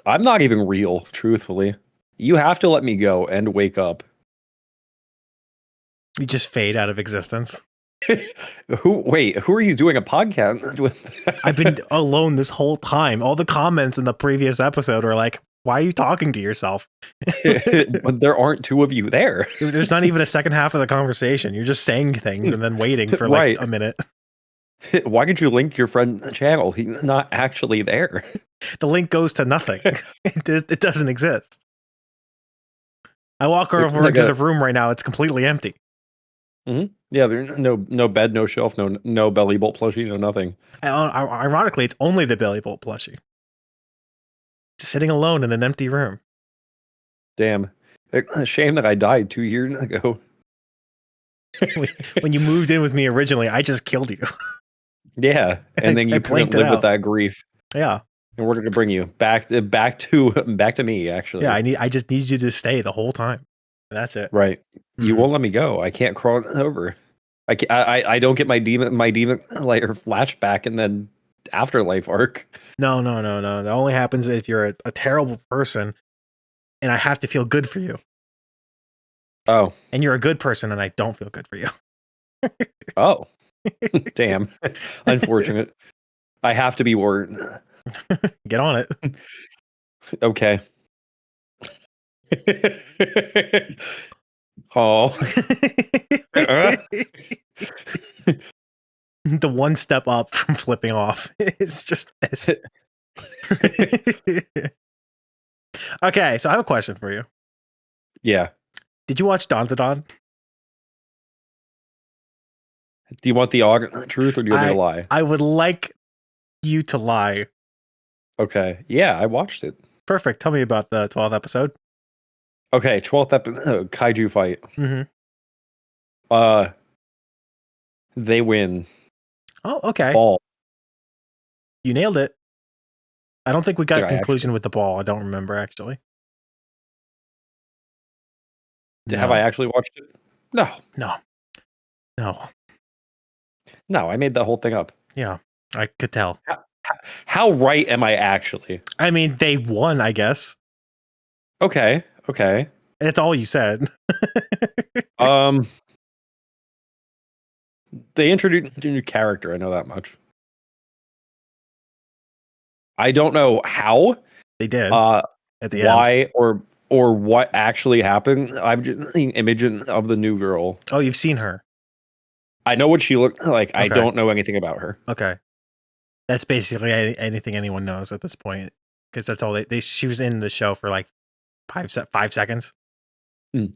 I'm not even real, truthfully. You have to let me go and wake up. You just fade out of existence. Who are you doing a podcast with? I've been alone this whole time. All the comments in the previous episode are like, why are you talking to yourself? But there aren't two of you there. There's not even a second half of the conversation. You're just saying things and then waiting for like a minute. Why did you link your friend's channel? He's not actually there. The link goes to nothing. It doesn't exist. I walk over into the room right now. It's completely empty. Mm-hmm. Yeah, there's no bed, no shelf, no belly bolt plushie, no nothing. Ironically, it's only the belly bolt plushie. Just sitting alone in an empty room. Damn. It's a shame that I died 2 years ago. When you moved in with me originally, I just killed you. Yeah, and then you couldn't live with that grief. Yeah. And we're gonna bring you back to me, actually. Yeah, I just need you to stay the whole time. That's it. Right. You won't let me go. I can't crawl over. I don't get my demon layer flashback and then afterlife arc. No. That only happens if you're a terrible person and I have to feel good for you. Oh. And you're a good person and I don't feel good for you. Oh. Damn. Unfortunate. I have to be worried. Get on it. Okay. Oh. The one step up from flipping off is just this. Okay, so I have a question for you. Yeah. Did you watch Don to Don? Do you want the truth or do you want me to lie? I would like you to lie. Okay. Yeah, I watched it. Perfect. Tell me about the 12th episode. Okay, 12th episode, kaiju fight. Mm-hmm. They win. Oh, okay. Ball. You nailed it. I don't think we got a conclusion with the ball. I don't remember, actually. Have I actually watched it? No. No, I made that whole thing up. Yeah, I could tell. How right am I actually? I mean, they won, I guess. Okay. That's all you said. They introduced a new character. I know that much. I don't know how they did. At the end. Why or what actually happened. I've just seen images of the new girl. Oh, you've seen her. I know what she looked like. Okay. I don't know anything about her. Okay. That's basically anything anyone knows at this point. Because that's all she was in the show for like 5 seconds.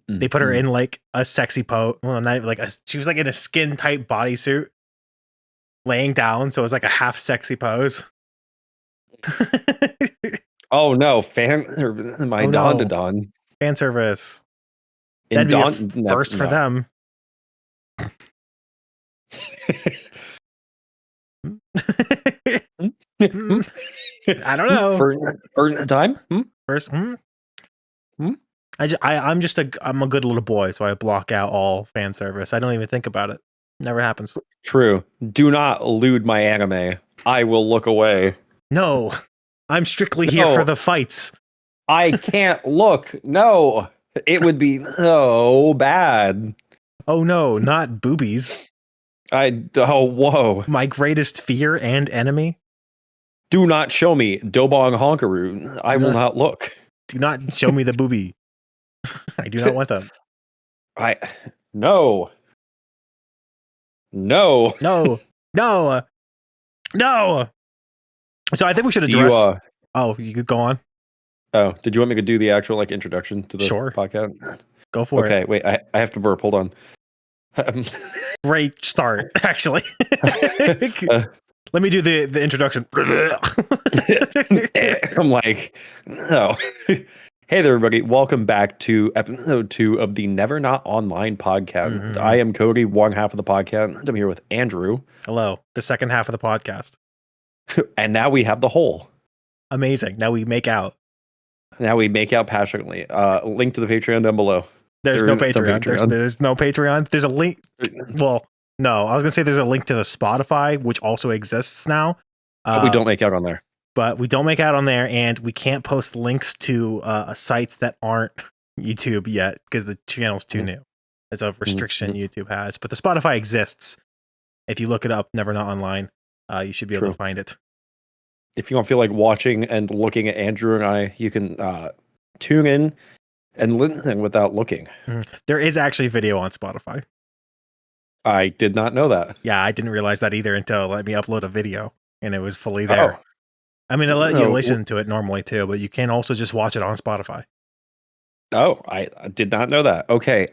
They put her in like a sexy pose. Well, not like she was like in a skin tight bodysuit, laying down. So it was like a half sexy pose. Oh no, Don to Don. Fan service. That'd be a first for them. I don't know. First time? First. I'm a good little boy, so I block out all fan service. I don't even think about it. Never happens. True. Do not elude my anime. I will look away. No. I'm strictly here for the fights. I can't look. No. It would be so bad. Oh no, not boobies. Whoa. My greatest fear and enemy. Do not show me Dobong Honkaroo. I will not look. Do not show me the boobie. I do not want them. No. So I think we should address. You could go on. Oh, did you want me to do the actual introduction to the podcast? Go for it. Okay, wait. I have to burp. Hold on. Great start, actually. Let me do the introduction. I'm like, no. Hey there, everybody. Welcome back to episode 2 of the NeverNotOnline podcast. I am Cody, one half of the podcast. I'm here with Andrew. Hello. The second half of the podcast. And now we have the whole. Amazing. Now we make out. Passionately. Link to the Patreon down below. There's no Patreon. There's no Patreon. There's a link. Well, no, I was going to say there's a link to the Spotify, which also exists now. But we don't make out on there. but we don't make out on there, and we can't post links to sites that aren't YouTube yet because the channel's too new. It's a restriction YouTube has, but the Spotify exists. If you look it up, NeverNotOnline, you should be able to find it. If you don't feel like watching and looking at Andrew and I, you can tune in and listen without looking. There is actually video on Spotify. I did not know that. Yeah, I didn't realize that either until it let me upload a video, and it was fully there. Oh. I mean, it'll let you listen to it normally too, but you can also just watch it on Spotify. Oh, I did not know that. Okay,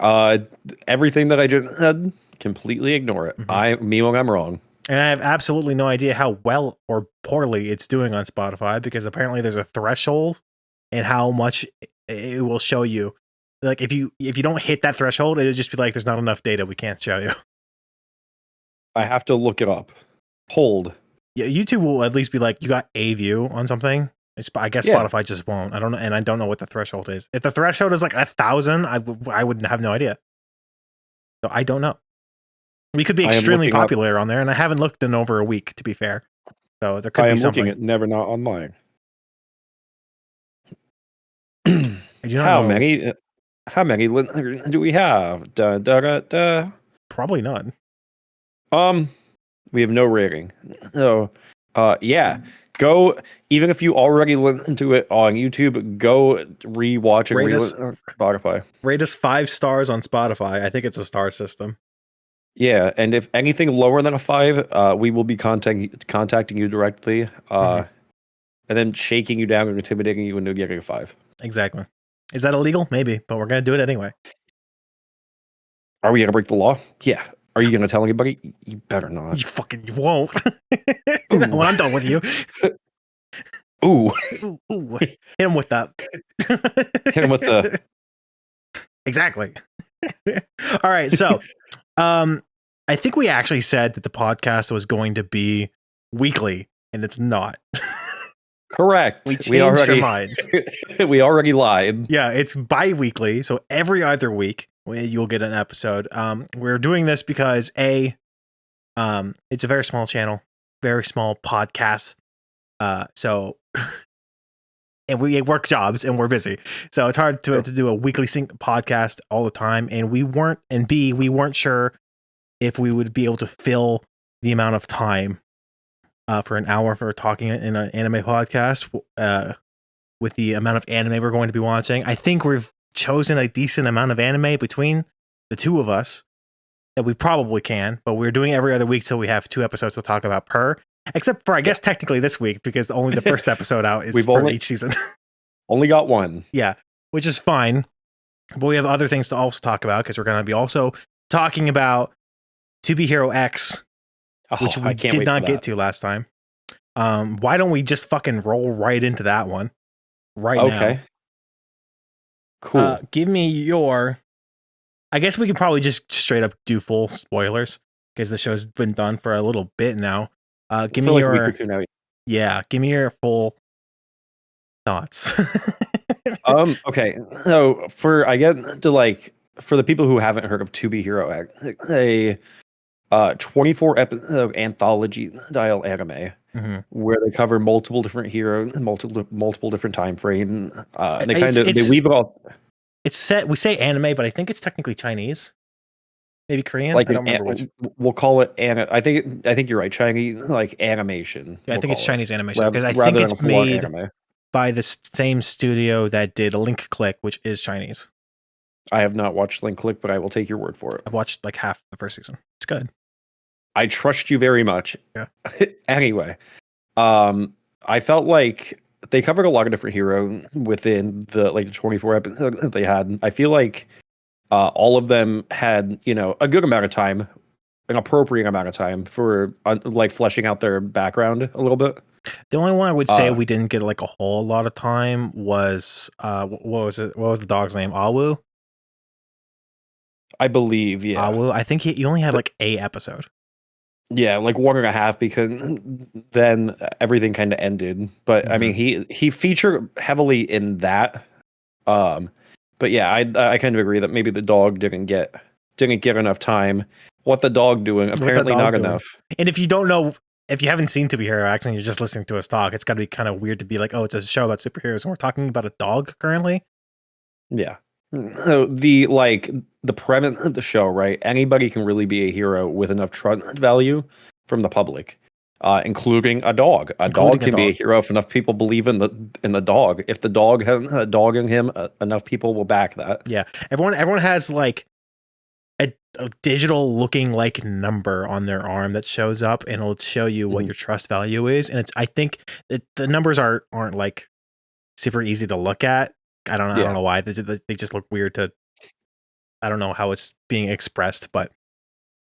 everything that I just said, completely ignore it. Me when I'm wrong. And I have absolutely no idea how well or poorly it's doing on Spotify, because apparently there's a threshold and how much it will show you. Like if you don't hit that threshold, it'll just be like, there's not enough data, we can't show you. I have to look it up. Hold. Yeah, YouTube will at least be like, you got a view on something. I guess Spotify just won't. I don't know, and I don't know what the threshold is. If the threshold is like 1,000, I would have no idea. So I don't know. We could be extremely popular on there, and I haven't looked in over a week, to be fair. So there could be something. I am looking at NeverNotOnline. How many listeners do we have? Probably none. We have no rating. So, yeah. Go, even if you already listened to it on YouTube, go rewatch and re-listen on Spotify. Rate us 5 stars on Spotify. I think it's a star system. Yeah, and if anything lower than a 5, we will be contacting you directly, and then shaking you down and intimidating you into getting a 5. Exactly. Is that illegal? Maybe, but we're going to do it anyway. Are we going to break the law? Yeah. Are you going to tell anybody? You better not. You won't. When I'm done with you. Ooh. Ooh. Hit him with that. Hit him with the... Exactly. All right, so I think we actually said that the podcast was going to be weekly, and it's not. Correct. We changed our minds. We already lied. Yeah, it's bi-weekly, so every other week you'll get an episode. We're doing this because it's a very small channel, very small podcast. So and we work jobs and we're busy, so it's hard to do a weekly sync podcast all the time. And we weren't sure if we would be able to fill the amount of time for an hour for talking in an anime podcast with the amount of anime we're going to be watching. I think we've chosen a decent amount of anime between the two of us that we probably can, but we're doing every other week till we have 2 episodes to talk about per, except for I guess technically this week, because only the first episode out is for each season. Only got 1. Yeah, which is fine, but we have other things to also talk about, because we're going to be also talking about To Be Hero X, which we did not get to last time. Why don't we just fucking roll right into that one now? Okay. Cool. Give me your... I guess we can probably just straight up do full spoilers, because the show's been done for a little bit now. Give me your... a week or 2 now. Yeah, give me your full thoughts. Okay. So for the people who haven't heard of To Be Hero X, it's a 24 episode anthology style anime where they cover multiple different heroes, multiple different time frames. They weave it all. It's set. We say anime, but I think it's technically Chinese, maybe Korean. Like I don't remember which. We'll call it I think you're right. Chinese animation. Yeah, I think it's Chinese animation, because I think it's made by the same studio that did Link Click, which is Chinese. I have not watched Link Click, but I will take your word for it. I've watched like half the first season. It's good. I trust you very much. Yeah. Anyway, I felt like they covered a lot of different heroes within the 24 episodes that they had. I feel like all of them had, a good amount of time, an appropriate amount of time for fleshing out their background a little bit. The only one I would say we didn't get like a whole lot of time was what was it? What was the dog's name? Awu? I believe, yeah. Awu. I think he only had like a episode. Yeah, like 1.5, because then everything kind of ended. But I mean, he featured heavily in that. But yeah, I kind of agree that maybe the dog didn't get enough time. What the dog doing? Apparently not enough. And if you don't know if you haven't seen To Be Hero X and you're just listening to us talk, it's got to be kind of weird to be like, oh, it's a show about superheroes and we're talking about a dog currently. Yeah. So the premise of the show, right? Anybody can really be a hero with enough trust value from the public, including a dog. A dog can be a hero if enough people believe in the dog. If the dog has a dog in him, enough people will back that. Yeah, everyone has like a digital looking like number on their arm that shows up, and it'll show you what your trust value is. And I think the numbers aren't like super easy to look at. I don't know why they just look weird to. I don't know how it's being expressed, but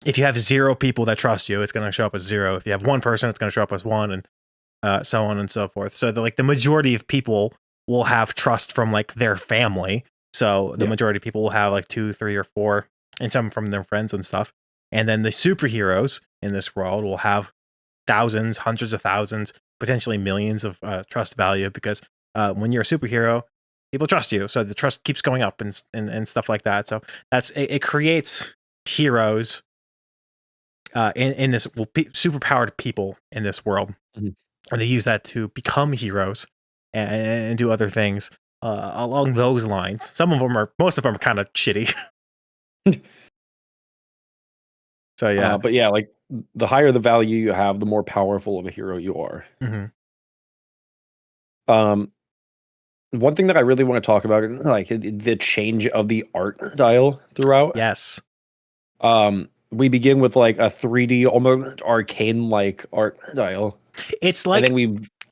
if you have 0 people that trust you, it's going to show up as 0. If you have 1 person, it's going to show up as 1, and so on and so forth. So the majority of people will have trust from like their family. So the majority of people will have like 2, 3, or 4, and some from their friends and stuff. And then the superheroes in this world will have thousands, hundreds of thousands, potentially millions of trust value, because when you're a superhero, people trust you. So the trust keeps going up and stuff like that. So it creates heroes in this superpowered people in this world. And they use that to become heroes and do other things along those lines. Most of them are kind of shitty. So yeah, but yeah, like the higher the value you have, the more powerful of a hero you are. One thing that I really want to talk about is like the change of the art style throughout. Yes. We begin with like a 3D, almost arcane like art style. It's like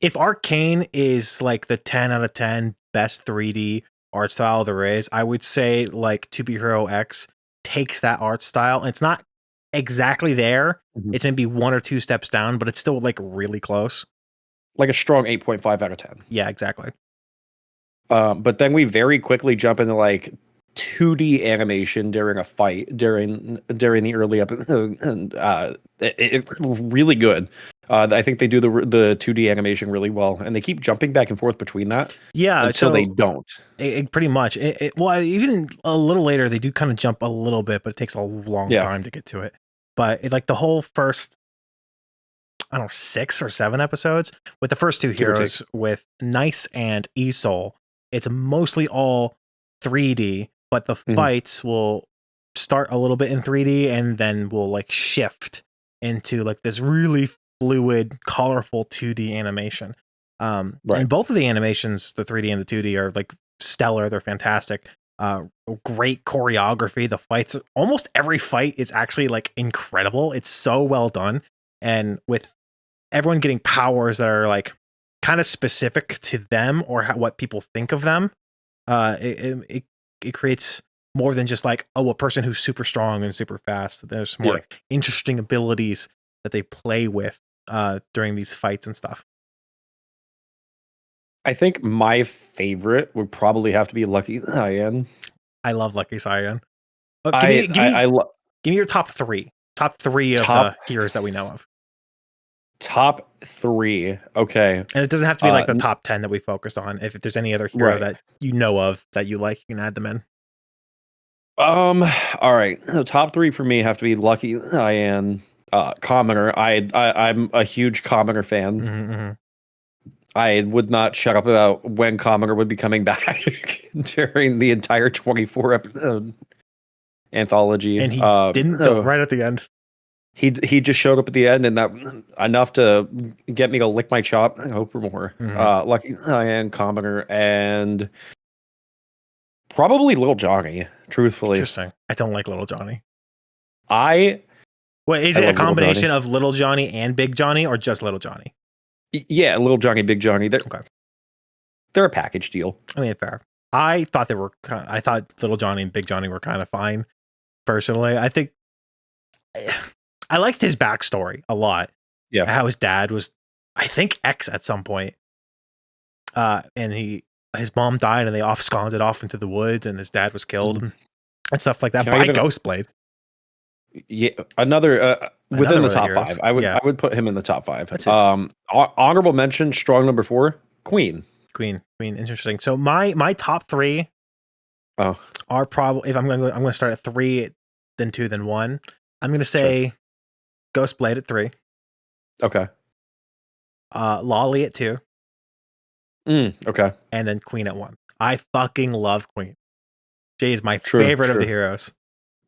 if Arcane is like the 10 out of 10 best 3D art style there is, I would say like To Be Hero X takes that art style. It's not exactly there. It's maybe 1 or 2 steps down, but it's still like really close. Like a strong 8.5 out of 10. Yeah, exactly. But then we very quickly jump into like 2D animation during a fight during the early episode, and it's really good. I think they do the 2D animation really well, and they keep jumping back and forth between that. Yeah, until they don't. Pretty much. Well, even a little later, they do kind of jump a little bit, but it takes a long time to get to it. But like the whole first, I don't know, 6 or 7 episodes with the first 2 heroes with Nice and Isol, it's mostly all 3D, but the fights will start a little bit in 3D and then will like shift into like this really fluid, colorful 2D animation. And both of the animations, the 3D and the 2D, are like stellar. They're fantastic. Great choreography. The fights, almost every fight is actually like incredible. It's so well done. And with everyone getting powers that are like kind of specific to them or what people think of them, it creates more than just like, oh, a person who's super strong and super fast. There's more interesting abilities that they play with during these fights and stuff. I think my favorite would probably have to be Lucky Cyan. I love Lucky Cyan. Give me your top 3. Top 3 of the heroes that we know of. Top 3. Okay. And it doesn't have to be like the top 10 that we focused on. If there's any other hero that you know of that you like, you can add them in. All right. So top 3 for me have to be Lucky Cyan, Commoner. I'm a huge Commoner fan. I would not shut up about when Commoner would be coming back during the entire 24 episode anthology. And he didn't right at the end. He just showed up at the end, and that enough to get me to lick my chop and hope for more. Lucky Cyan, Commoner, and probably Little Johnny. Truthfully, interesting. I don't like Little Johnny. Wait, is it a combination of Little Johnny and Big Johnny, or just Little Johnny? Yeah, Little Johnny, Big Johnny. They're a package deal. I mean, fair. I thought I thought Little Johnny and Big Johnny were kind of fine. Personally, I think I liked his backstory a lot. Yeah, how his dad was, I think, X at some point. And his mom died, and they absconded off into the woods, and his dad was killed, and stuff like that by Ghostblade. Yeah, another within the top 5. I would put him in the top 5. Honorable mention, strong number 4, Queen. Interesting. So my top 3 are probably, if I'm going to start at 3, then 2, then 1. I'm going to say Ghostblade at 3. Okay. Lolly at 2, Okay. and then Queen at 1. I fucking love Queen. She is my True. favorite of the True. heroes.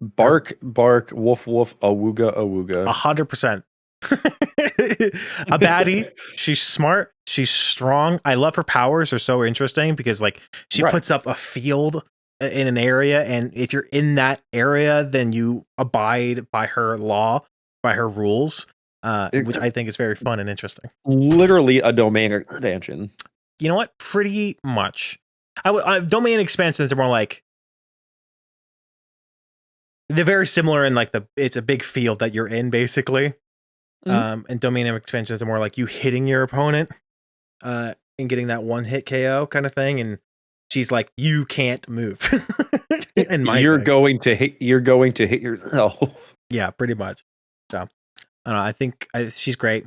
Bark, bark, woof, woof, awooga, awooga. 100%. A baddie. She's smart. She's strong. I love her powers. Are so interesting because like she Right. puts up a field in an area, and if you're in that area, then you abide by her law, by her rules, which I think is very fun and interesting. Literally a domain expansion. You know what? Pretty much. Domain expansions are more like they're very similar in like it's a big field that you're in basically. And domain expansions are more like you hitting your opponent and getting that one hit KO kind of thing. And she's like, you can't move. In my you're thing. going to hit yourself. Yeah, pretty much. So I don't know. I think she's great.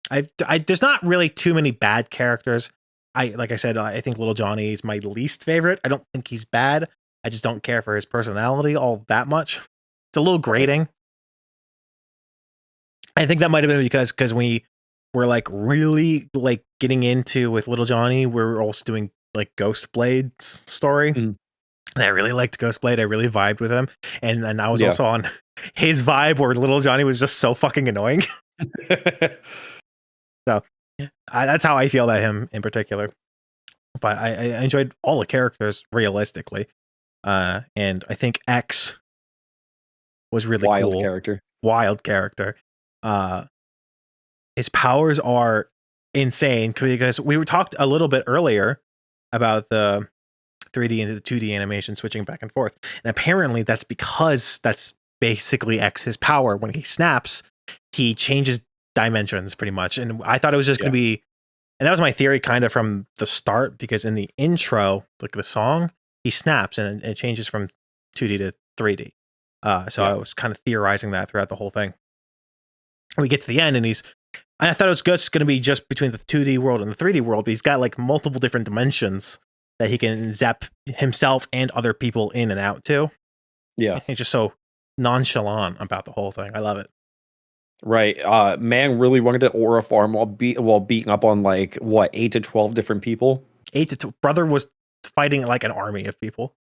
There's not really too many bad characters. Like I said, I think Little Johnny is my least favorite. I don't think he's bad. I just don't care for his personality all that much. It's a little grating. I think that might have been because we were like really like getting into with Little Johnny. We're also doing like Ghost Blade's story. And I really liked Ghost Blade. I really vibed with him. And then I was also on his vibe where Little Johnny was just so fucking annoying. So that's how I feel about him in particular. But I enjoyed all the characters realistically. And I think X was really Wild cool. character. Wild character. His powers are insane because we were talked a little bit earlier about the 3D into the 2D animation switching back and forth. And apparently that's because that's basically X's power. When he snaps, he changes dimensions pretty much. And I thought it was just going to be, and that was my theory kind of from the start, because in the intro, like the song, he snaps and it changes from 2D to 3D. So I was kind of theorizing that throughout the whole thing. We get to the end and I thought it was just going to be just between the 2D world and the 3D world, but he's got like multiple different dimensions that he can zap himself and other people in and out to. Yeah. He's just so nonchalant about the whole thing. I love it. Right. Man really wanted to aura farm while beating up on like what 8 to 12 different people. Brother was fighting like an army of people.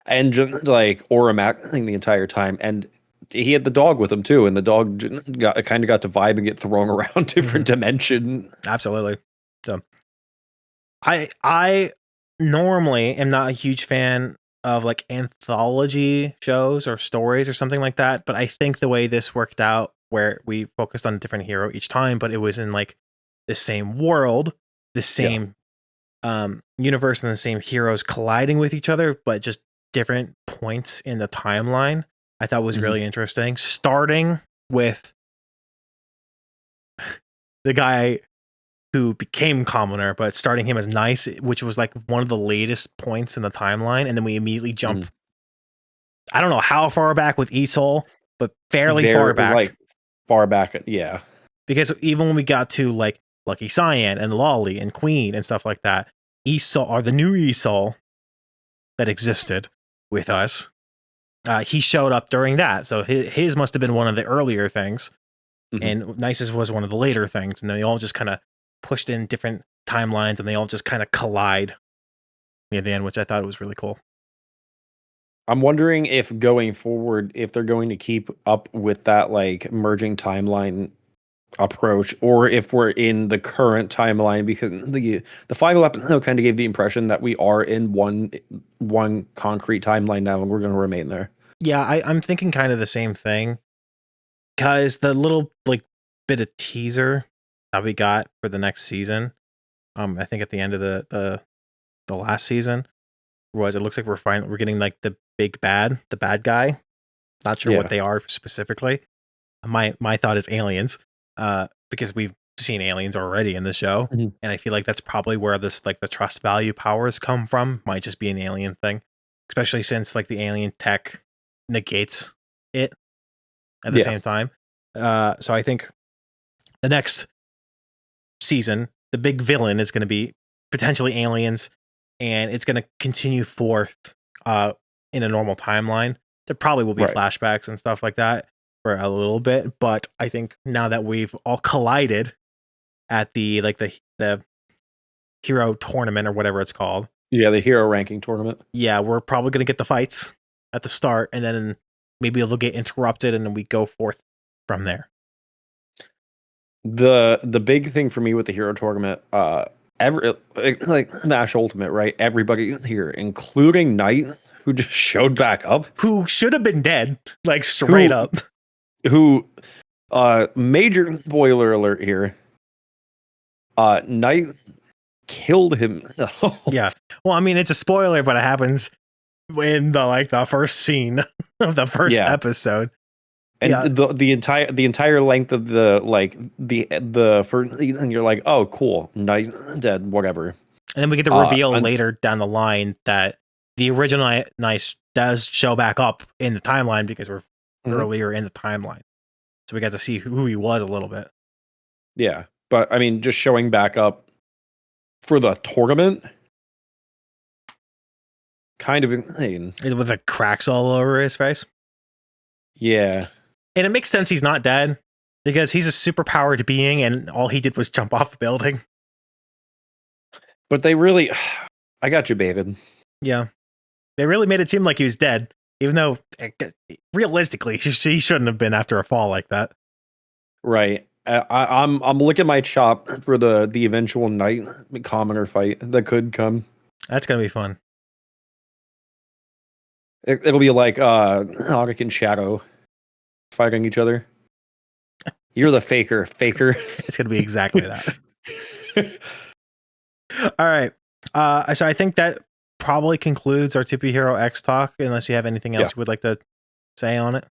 And just like aura maxing the entire time. And he had the dog with him too, and the dog just got to vibe and get thrown around different dimensions. Absolutely. So I normally am not a huge fan of like anthology shows or stories or something like that, but I think the way this worked out, where we focused on a different hero each time, but it was in like the same world, the same universe, and the same heroes colliding with each other, but just different points in the timeline, I thought was really interesting. Starting with the guy who became commoner, but starting him as nice, which was like one of the latest points in the timeline, and then we immediately jump. I don't know how far back with Esol, but fairly far back. Like far back, yeah. Because even when we got to like Lucky Cyan and Lolly and Queen and stuff like that, Esol, or the new Esol that existed with us, he showed up during that. So his must have been one of the earlier things, and Nice's was one of the later things, and then they all just kind of pushed in different timelines, and they all just kind of collide near the end, which I thought was really cool. I'm wondering if going forward, if they're going to keep up with that like merging timeline approach, or if we're in the current timeline, because the final episode kind of gave the impression that we are in one concrete timeline now, and we're going to remain there. Yeah, I'm thinking kind of the same thing, because the little like bit of teaser that we got for the next season, I think at the end of the last season, was it looks like we're getting like the bad guy. Not sure what they are specifically. My thought is aliens, because we've seen aliens already in the show, and I feel like that's probably where this like the trust value powers come from. Might just be an alien thing, especially since like the alien tech negates it at the same time. So I think the next season, the big villain is going to be potentially aliens, and it's going to continue forth in a normal timeline. There probably will be flashbacks and stuff like that. for a little bit, but I think now that we've all collided at the hero tournament or whatever it's called. Yeah, the hero ranking tournament. Yeah, we're probably gonna get the fights at the start, and then maybe it'll get interrupted, and then we go forth from there. The big thing for me with the hero tournament, it's like Smash Ultimate, right? Everybody's here, including Knights, who just showed back up, Who should have been dead, like straight up. Who, major spoiler alert here. Knights killed himself. Yeah. Well, I mean, it's a spoiler, but it happens in the first scene of the first episode. And yeah. the entire length of the first season, you're like, oh, cool, Knight's dead, whatever. And then we get the reveal later down the line that the original Knight does show back up in the timeline because we're earlier in the timeline. So we got to see who he was a little bit. Yeah, but I mean, just showing back up for the tournament, kind of insane. With the cracks all over his face. Yeah. And it makes sense he's not dead because he's a super powered being and all he did was jump off a building. But they really, I got you, David. Yeah. They really made it seem like he was dead, even though realistically he shouldn't have been after a fall like that. Right. I'm licking my chop for the eventual Knight commoner fight that could come. That's gonna be fun. It'll be like Sonic and Shadow fighting each other. You're the faker. It's gonna be exactly that. All right. So I think that probably concludes our 2P Hero X talk, unless you have anything else you would like to say on it.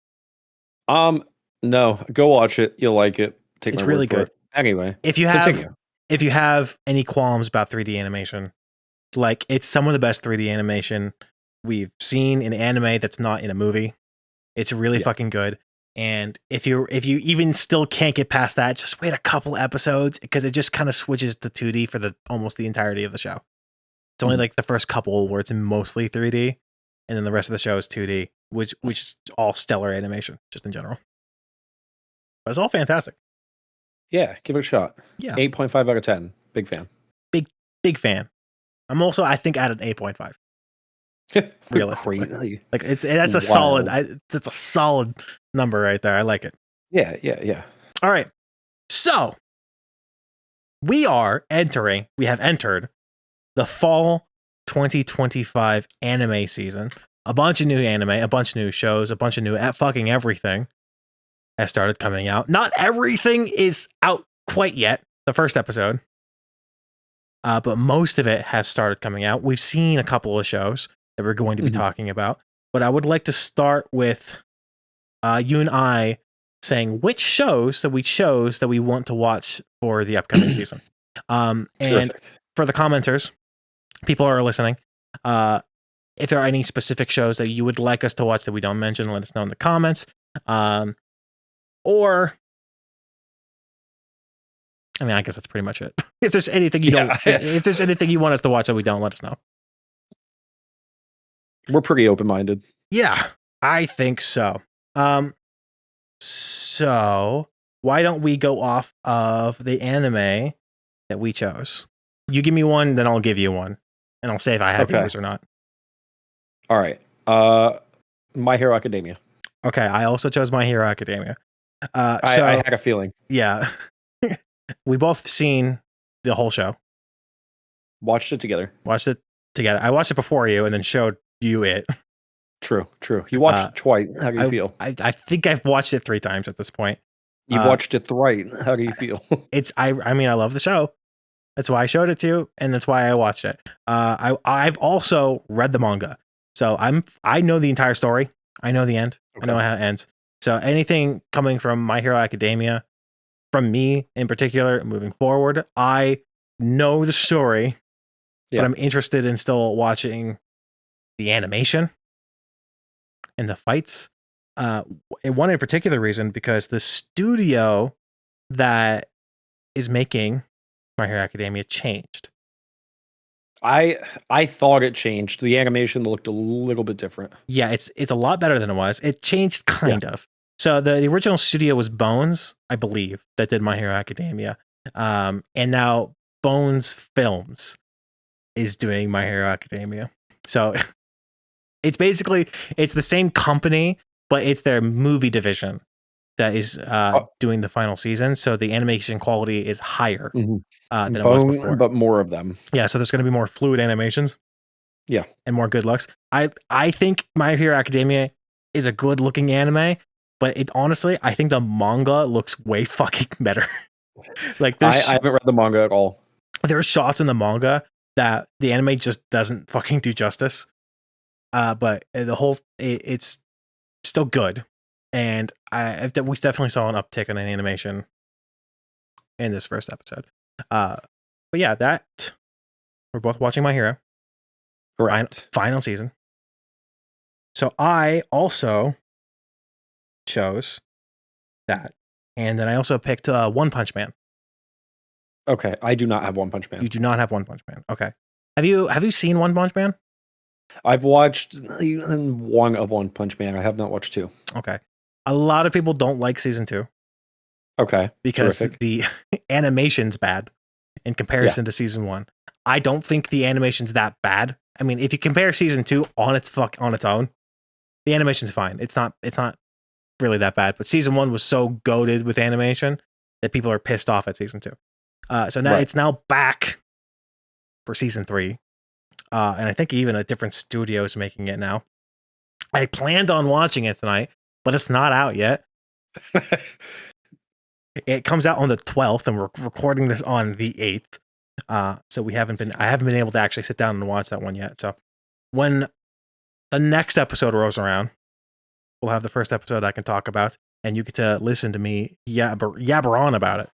No, go watch it. You'll like it. It's really good. Anyway, if you have any qualms about 3D animation, like it's some of the best 3D animation we've seen in anime that's not in a movie. It's really fucking good. And if you even still can't get past that, just wait a couple episodes because it just kind of switches to 2D for almost the entirety of the show. It's only like the first couple where it's mostly 3D, and then the rest of the show is 2D, which is all stellar animation just in general. But it's all fantastic. Yeah, give it a shot. Yeah, 8.5 out of 10. Big fan. Big fan. I'm also, I think, at an 8.5. Realistically, like that's a solid. It's a solid number right there. I like it. Yeah. All right, so we have entered the fall 2025 anime season. A bunch of new anime, a bunch of new shows, a bunch of new fucking everything has started coming out. Not everything is out quite yet. The first episode, but most of it has started coming out. We've seen a couple of shows that we're going to be talking about, but I would like to start with you and I saying which shows that we want to watch for the upcoming season. And for the commenters, people who are listening, if there are any specific shows that you would like us to watch that we don't mention, let us know in the comments. Or I mean, I guess that's pretty much it. If there's anything if there's anything you want us to watch that we don't, let us know. We're pretty open-minded. Yeah, I think so. So why don't we go off of the anime that we chose? You give me one, then I'll give you one, and I'll say if I have yours or not. All right. My Hero Academia. Okay, I also chose My Hero Academia. I had a feeling. Yeah. We both seen the whole show. Watched it together. I watched it before you and then showed you it. True. You watched it twice. How do you feel? I think I've watched it 3 times at this point. You watched it thrice. How do you feel? I mean, I love the show. That's why I showed it to you, and that's why I watched it. I've also read the manga. So I know the entire story. I know the end. Okay. I know how it ends. So anything coming from My Hero Academia, from me in particular, moving forward, I know the story, but I'm interested in still watching the animation and the fights. And one in particular reason, because the studio that is making My Hero Academia changed. I thought it changed. The animation looked a little bit different. Yeah, it's a lot better than it was. It changed kind of. So the original studio was Bones, I believe, that did My Hero Academia. And now Bones Films is doing My Hero Academia. So it's basically it's the same company, but it's their movie division that is doing the final season. So the animation quality is higher than it was before. But more of them. Yeah, so there's going to be more fluid animations. Yeah. And more good looks. I think My Hero Academia is a good looking anime, but it honestly, I think the manga looks way fucking better. Like I haven't read the manga at all. There are shots in the manga that the anime just doesn't fucking do justice. But the whole it's still good, and we definitely saw an uptick in animation in this first episode. But yeah, that we're both watching My Hero. Correct. Final season. So I also chose that, and then I also picked One Punch Man. Okay, I do not have One Punch Man. You do not have One Punch Man. Okay, have you seen One Punch Man? I've watched one of One Punch Man. I have not watched two. Okay, a lot of people don't like season 2. Okay, because terrific. The animation's bad in comparison to season 1. I don't think the animation's that bad. I mean, if you compare season 2 on its own, the animation's fine. It's not really that bad. But season 1 was so goated with animation that people are pissed off at season 2. So now it's now back for season 3. And I think even a different studio is making it now. I planned on watching it tonight, but it's not out yet. It comes out on the 12th, and we're recording this on the 8th. So I haven't been able to actually sit down and watch that one yet. So when the next episode rolls around, we'll have the first episode I can talk about, and you get to listen to me yabber on about it.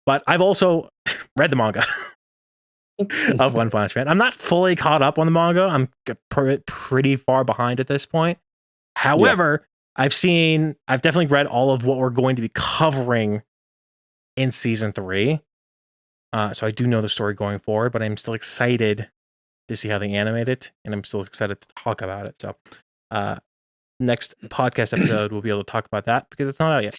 But I've also read the manga of One Punch Man. I'm not fully caught up on the manga. I'm pretty far behind at this point. However, I've definitely read all of what we're going to be covering in season 3. So I do know the story going forward, but I'm still excited to see how they animate it, and I'm still excited to talk about it. So next podcast episode, we'll be able to talk about that because it's not out yet.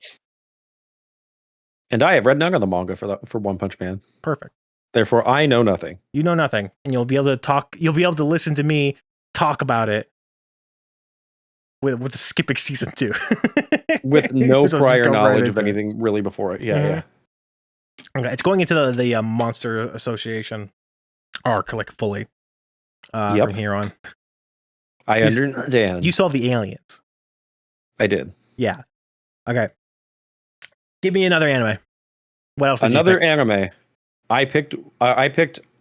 And I have read none of the manga for One Punch Man. Perfect. Therefore, I know nothing. You know nothing, and you'll be able to talk. You'll be able to listen to me talk about it with skipping season 2, with no prior knowledge of anything really before it. Yeah. Okay, it's going into the Monster Association arc like fully from here on. I understand. You saw the aliens. I did. Yeah. Okay. Give me another anime. What else? Another anime. I picked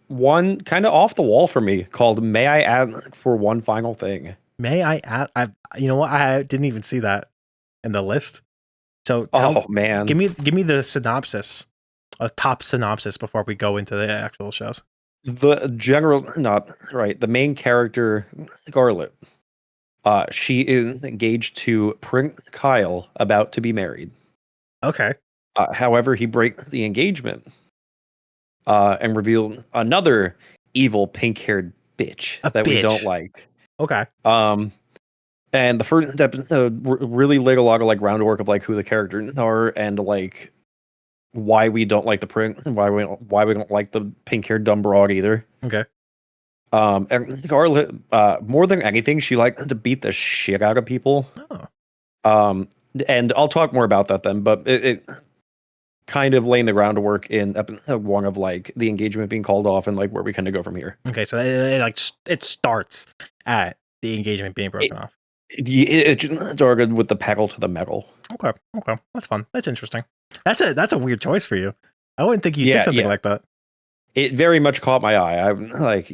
one kind of off the wall for me called "May I Ask for One Final Thing." May I add? You know what? I didn't even see that in the list. So, man, give me the synopsis, a top synopsis before we go into the actual shows. The main character, Scarlet. She is engaged to Prince Kyle, about to be married. Okay. However, he breaks the engagement and reveals another evil pink-haired bitch we don't like. Okay. And the first episode really laid a lot of like groundwork of like who the characters are and like why we don't like the prince and why we don't like the pink-haired dumb broad either. Okay. And Scarlet, more than anything, she likes to beat the shit out of people. Oh. And I'll talk more about that then, but it kind of laying the groundwork in episode 1 of like the engagement being called off and like where we kind of go from here. Okay, so it starts at the engagement being broken off. It just started with the pedal to the metal. Okay, that's fun. That's interesting. That's a weird choice for you. I wouldn't think you'd pick something like that. It very much caught my eye. I'm like,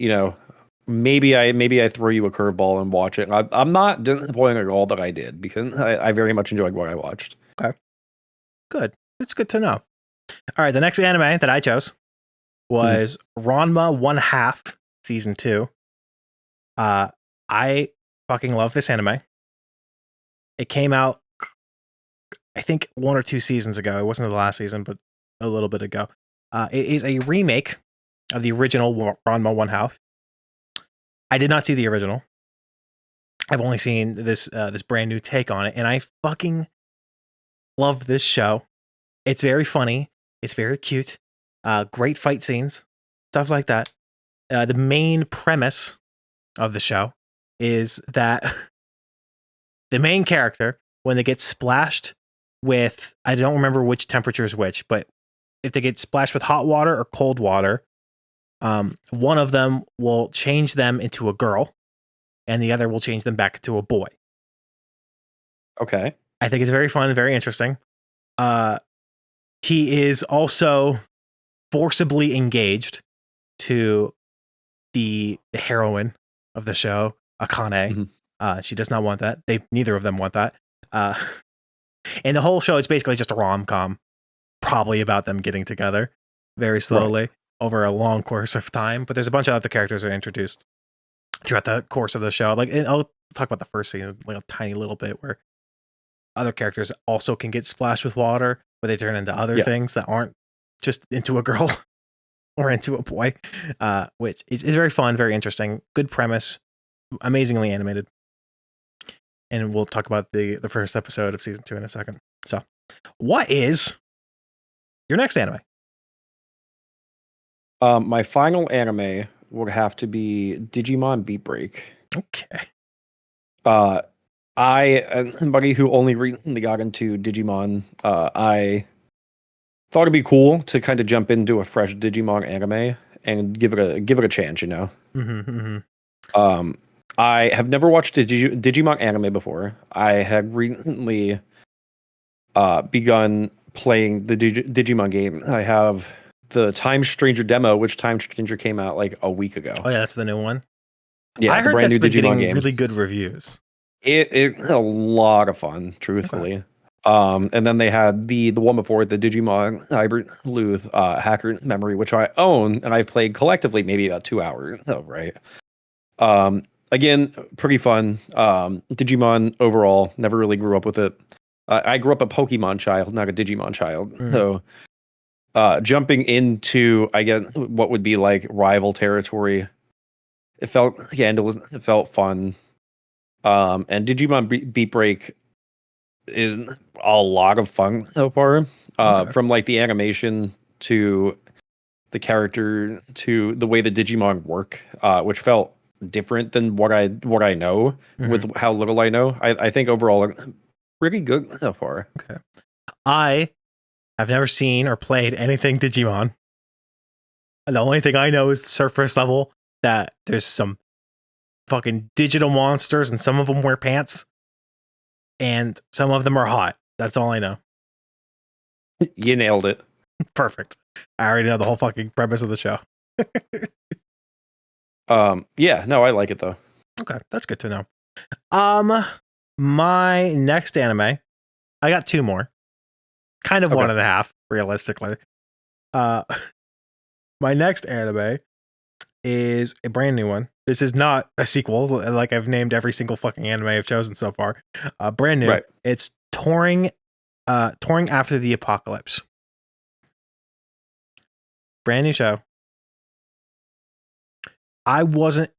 maybe I throw you a curveball and watch it. I'm not disappointed at all that I did because I very much enjoyed what I watched. Okay, good. It's good to know. All right, the next anime that I chose was Ranma 1/2 season 2. I fucking love this anime. It came out, I think, 1 or 2 seasons ago. It wasn't the last season, but a little bit ago. It is a remake of the original Ranma 1/2. I did not see the original. I've only seen this brand new take on it, and I fucking love this show. It's very funny. It's very cute. Great fight scenes, stuff like that. The main premise of the show is that the main character, when they get splashed with, I don't remember which temperature is which, but if they get splashed with hot water or cold water, one of them will change them into a girl, and the other will change them back to a boy. Okay. I think it's very fun and very interesting. He is also forcibly engaged to the heroine of the show, Akane. She does not want that. Neither of them want that. And the whole show, it's basically just a rom-com, probably about them getting together very slowly over a long course of time. But there's a bunch of other characters that are introduced throughout the course of the show. Like, and I'll talk about the first scene like a tiny little bit, where other characters also can get splashed with water, but they turn into other things that aren't just into a girl or into a boy, which is very fun, very interesting, good premise, amazingly animated. And we'll talk about the first episode of season 2 in a second. So, what is your next anime? My final anime would have to be Digimon Beat Break. Okay. I, as somebody who only recently got into Digimon, I thought it'd be cool to kind of jump into a fresh Digimon anime and give it a chance, you know. I have never watched a Digimon anime before. I had recently begun playing the Digimon game. I have the Time Stranger demo, which Time Stranger came out like a week ago. Oh yeah, that's the new one. Yeah, I heard brand that's new been Digimon getting game. really good reviews. It's a lot of fun, truthfully. Okay. And then they had the one before, the Digimon Cyber Sleuth Hacker's Memory, which I own, and I've played collectively maybe about 2 hours. So right. Again, pretty fun. Digimon overall, never really grew up with it. I grew up a Pokemon child, not a Digimon child. So jumping into, I guess, what would be like rival territory, it felt scandalous. It felt fun. And Digimon Beat Break is a lot of fun so far. From like the animation to the characters to the way the Digimon work, which felt different than what I know with how little I know. I think overall pretty good so far. Okay. I have never seen or played anything Digimon. The only thing I know is the surface level, that there's some fucking digital monsters and some of them wear pants and some of them are hot. That's all I know. You nailed it. Perfect. I already know the whole fucking premise of the show. Yeah, no, I like it though. Okay, that's good to know. My next anime, I got 2 more. Kind of 1.5, realistically. My next anime is a brand new one. This is not a sequel, like I've named every single fucking anime I've chosen so far. Brand new. Right. It's Touring After the Apocalypse. Brand new show. I wasn't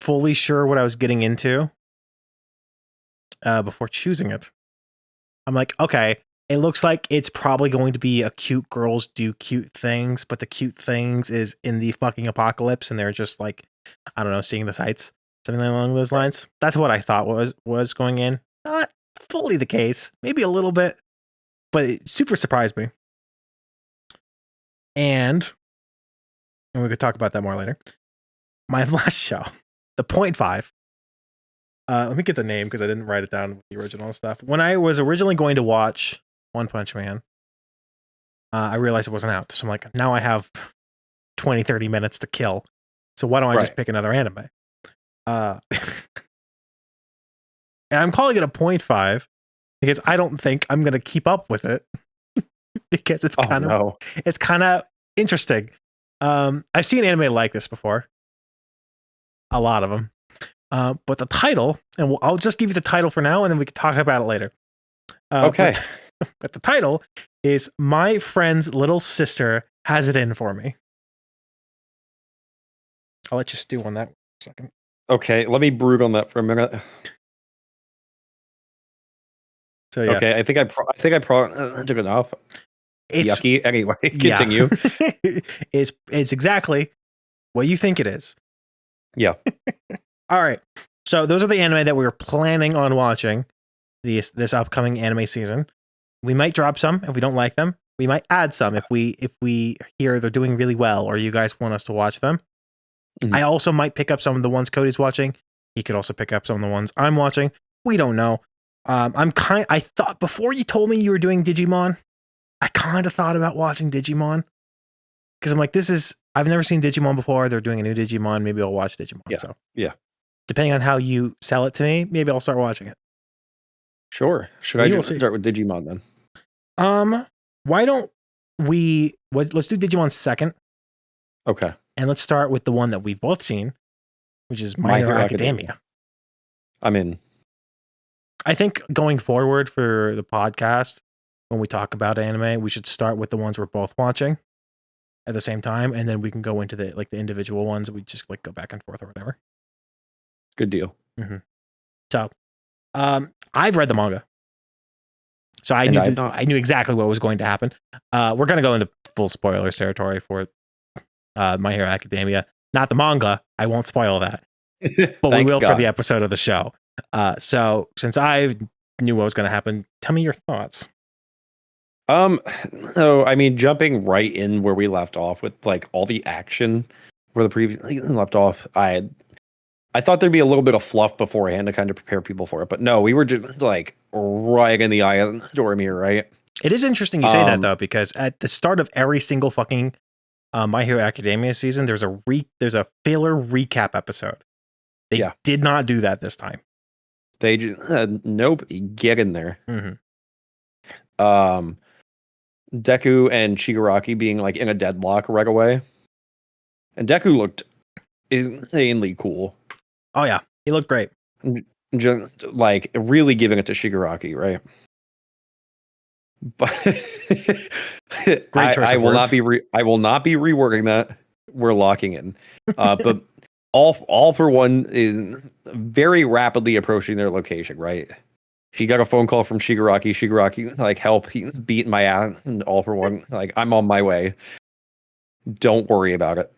fully sure what I was getting into before choosing it. I'm like, okay, it looks like it's probably going to be a cute girls do cute things, but the cute things is in the fucking apocalypse, and they're just like, I don't know, seeing the sights, something along those lines. That's what I thought was going in. Not fully the case, maybe a little bit, but it super surprised me. And we could talk about that more later. My last show, the 0.5. Let me get the name because I didn't write it down with the original stuff. When I was originally going to watch One Punch Man, I realized it wasn't out. So I'm like, now I have 20, 30 minutes to kill. So why don't I just pick another anime? And I'm calling it a 0.5 because I don't think I'm going to keep up with it because it's kind of interesting. I've seen anime like this before. A lot of them. But the title, and I'll just give you the title for now, and then we can talk about it later. Okay. But the title is My Friend's Little Sister Has It In For Me. I'll let you stew on that for a second. Okay, let me brood on that for a minute. So yeah. Okay, I think I probably took enough. It's yucky. Anyway, yeah. continue. It's exactly what you think it is. Yeah. All right. So those are the anime that we were planning on watching this upcoming anime season. We might drop some if we don't like them. We might add some if we hear they're doing really well or you guys want us to watch them. Mhm. I also might pick up some of the ones Cody's watching. He could also pick up some of the ones I'm watching. We don't know. I thought before you told me you were doing Digimon, I kind of thought about watching Digimon because I'm like, I've never seen Digimon before. They're doing a new Digimon. Maybe I'll watch Digimon. Yeah. So Yeah. depending on how you sell it to me, maybe I'll start watching it. Sure. Should I just start with Digimon then? Why don't let's do Digimon second. Okay. And let's start with the one that we've both seen, which is My Hero Academia. I'm in. I think going forward for the podcast, when we talk about anime, we should start with the ones we're both watching at the same time, and then we can go into the individual ones. We just go back and forth or whatever. Good deal. Mm-hmm. So, I've read the manga, so I knew exactly what was going to happen. We're gonna go into full spoilers territory for My Hero Academia, not the manga. I won't spoil that, but we will for the episode of the show. So since I knew what was going to happen, tell me your thoughts. So I mean, jumping right in where we left off with like all the action where the previous season left off, I thought there'd be a little bit of fluff beforehand to kind of prepare people for it, but no, we were just like right in the eye of the storm here, right? It is interesting you say that though, because at the start of every single fucking My Hero Academia season, there's a filler recap episode. They did not do that this time. They just nope, get in there. Mm-hmm. Deku and Shigaraki being like in a deadlock right away, and Deku looked insanely cool. Oh yeah, he looked great. Just like really giving it to Shigaraki, right? But great choice I of will words. I will not be reworking that. We're locking in. But all for one is very rapidly approaching their location, right? He got a phone call from Shigaraki. Shigaraki's like, help, he's beating my ass. And all for one, like, I'm on my way. Don't worry about it.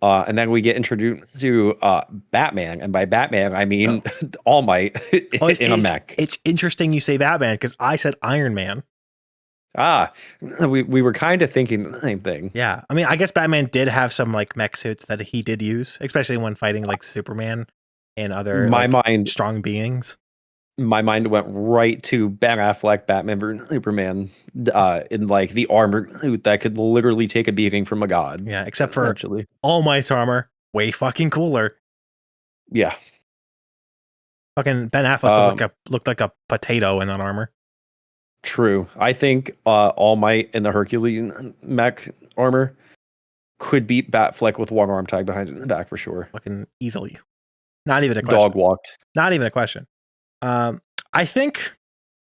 And then we get introduced to Batman. And by Batman, I mean All Might in a mech. It's interesting you say Batman because I said Iron Man. We were kind of thinking the same thing. Yeah. I mean, I guess Batman did have some like mech suits that he did use, especially when fighting like Superman and other strong beings. My mind went right to Ben Affleck, Batman vs Superman, in like the armor suit that could literally take a beating from a god. Yeah, except for All Might's armor, way fucking cooler. Yeah. Fucking Ben Affleck looked like a potato in that armor. True. I think All Might in the Hercules mech armor could beat Batfleck with one arm tied behind his back for sure. Fucking easily. Not even a question. Dog walked. Not even a question. I think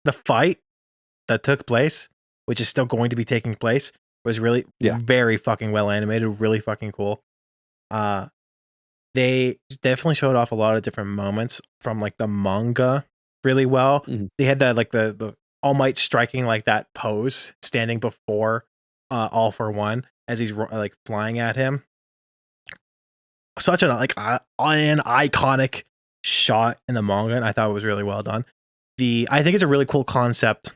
the fight that took place, which is still going to be taking place, was really very fucking well animated, really fucking cool. They definitely showed off a lot of different moments from like the manga really well. Mm-hmm. They had that like the All Might striking like that pose, standing before All for One as he's like flying at him. Such an iconic shot in the manga, and I thought it was really well done. I think it's a really cool concept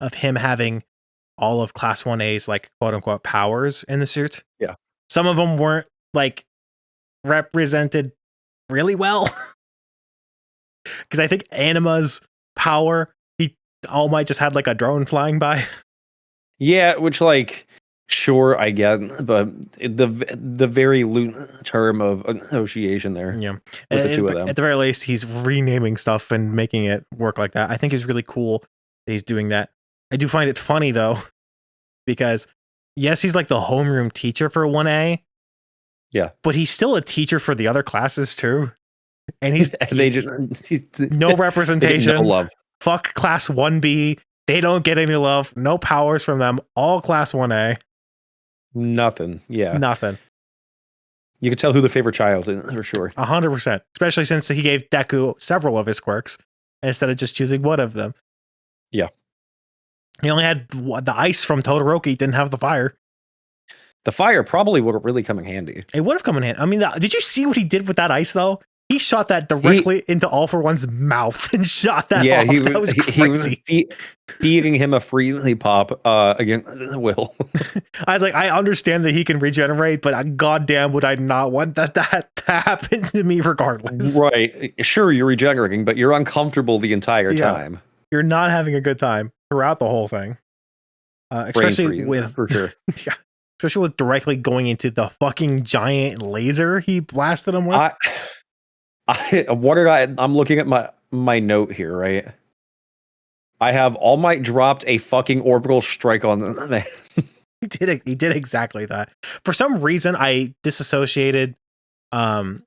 of him having all of Class 1A's like quote unquote powers in the suit. Yeah. Some of them weren't like represented really well. Because I think Anima's power, All Might just had like a drone flying by. Yeah, which like sure, I guess, but the very loose term of association there. Yeah, with the two of them. At the very least, he's renaming stuff and making it work like that. I think it's really cool that he's doing that. I do find it funny though, because yes, he's like the homeroom teacher for 1A. Yeah, but he's still a teacher for the other classes too, and he's no representation. No love. Fuck Class 1B. They don't get any love. No powers from them. All Class 1A. Nothing. Yeah. Nothing. You could tell who the favorite child is for sure. 100%. Especially since he gave Deku several of his quirks instead of just choosing one of them. Yeah. He only had the ice from Todoroki, didn't have the fire. The fire probably would have really come in handy. It would have come in handy. I mean, did you see what he did with that ice, though? He shot that directly into All For One's mouth and shot that off. That was crazy. He was feeding him a freely pop against will. I was like, I understand that he can regenerate, but goddamn would I not want that to happen to me regardless. Right. Sure, you're regenerating, but you're uncomfortable the entire time. You're not having a good time throughout the whole thing. Especially with for sure. Yeah. Especially with directly going into the fucking giant laser he blasted him with. I'm looking at my note here, right? I have All Might dropped a fucking orbital strike on them. He did exactly that. For some reason, I disassociated. What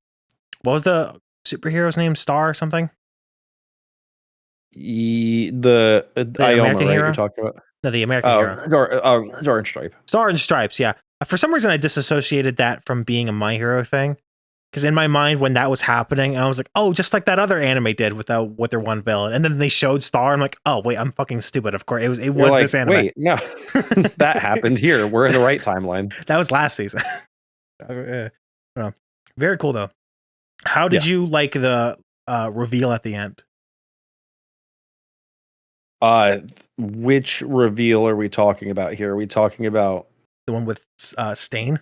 was the superhero's name? Star or something? The Ioma, American right, hero you're talking about. No, the American hero. Star and Stripe. Star and Stripes, yeah. For some reason, I disassociated that from being a My Hero thing. Because in my mind, when that was happening, I was like, oh, just like that other anime did with their one villain. And then they showed Star. I'm like, oh, wait, I'm fucking stupid. Of course, it was like, this anime. Wait, no. That happened here. We're in the right timeline. That was last season. Very cool, though. How did you like the reveal at the end? Which reveal are we talking about here? Are we talking about the one with Stain?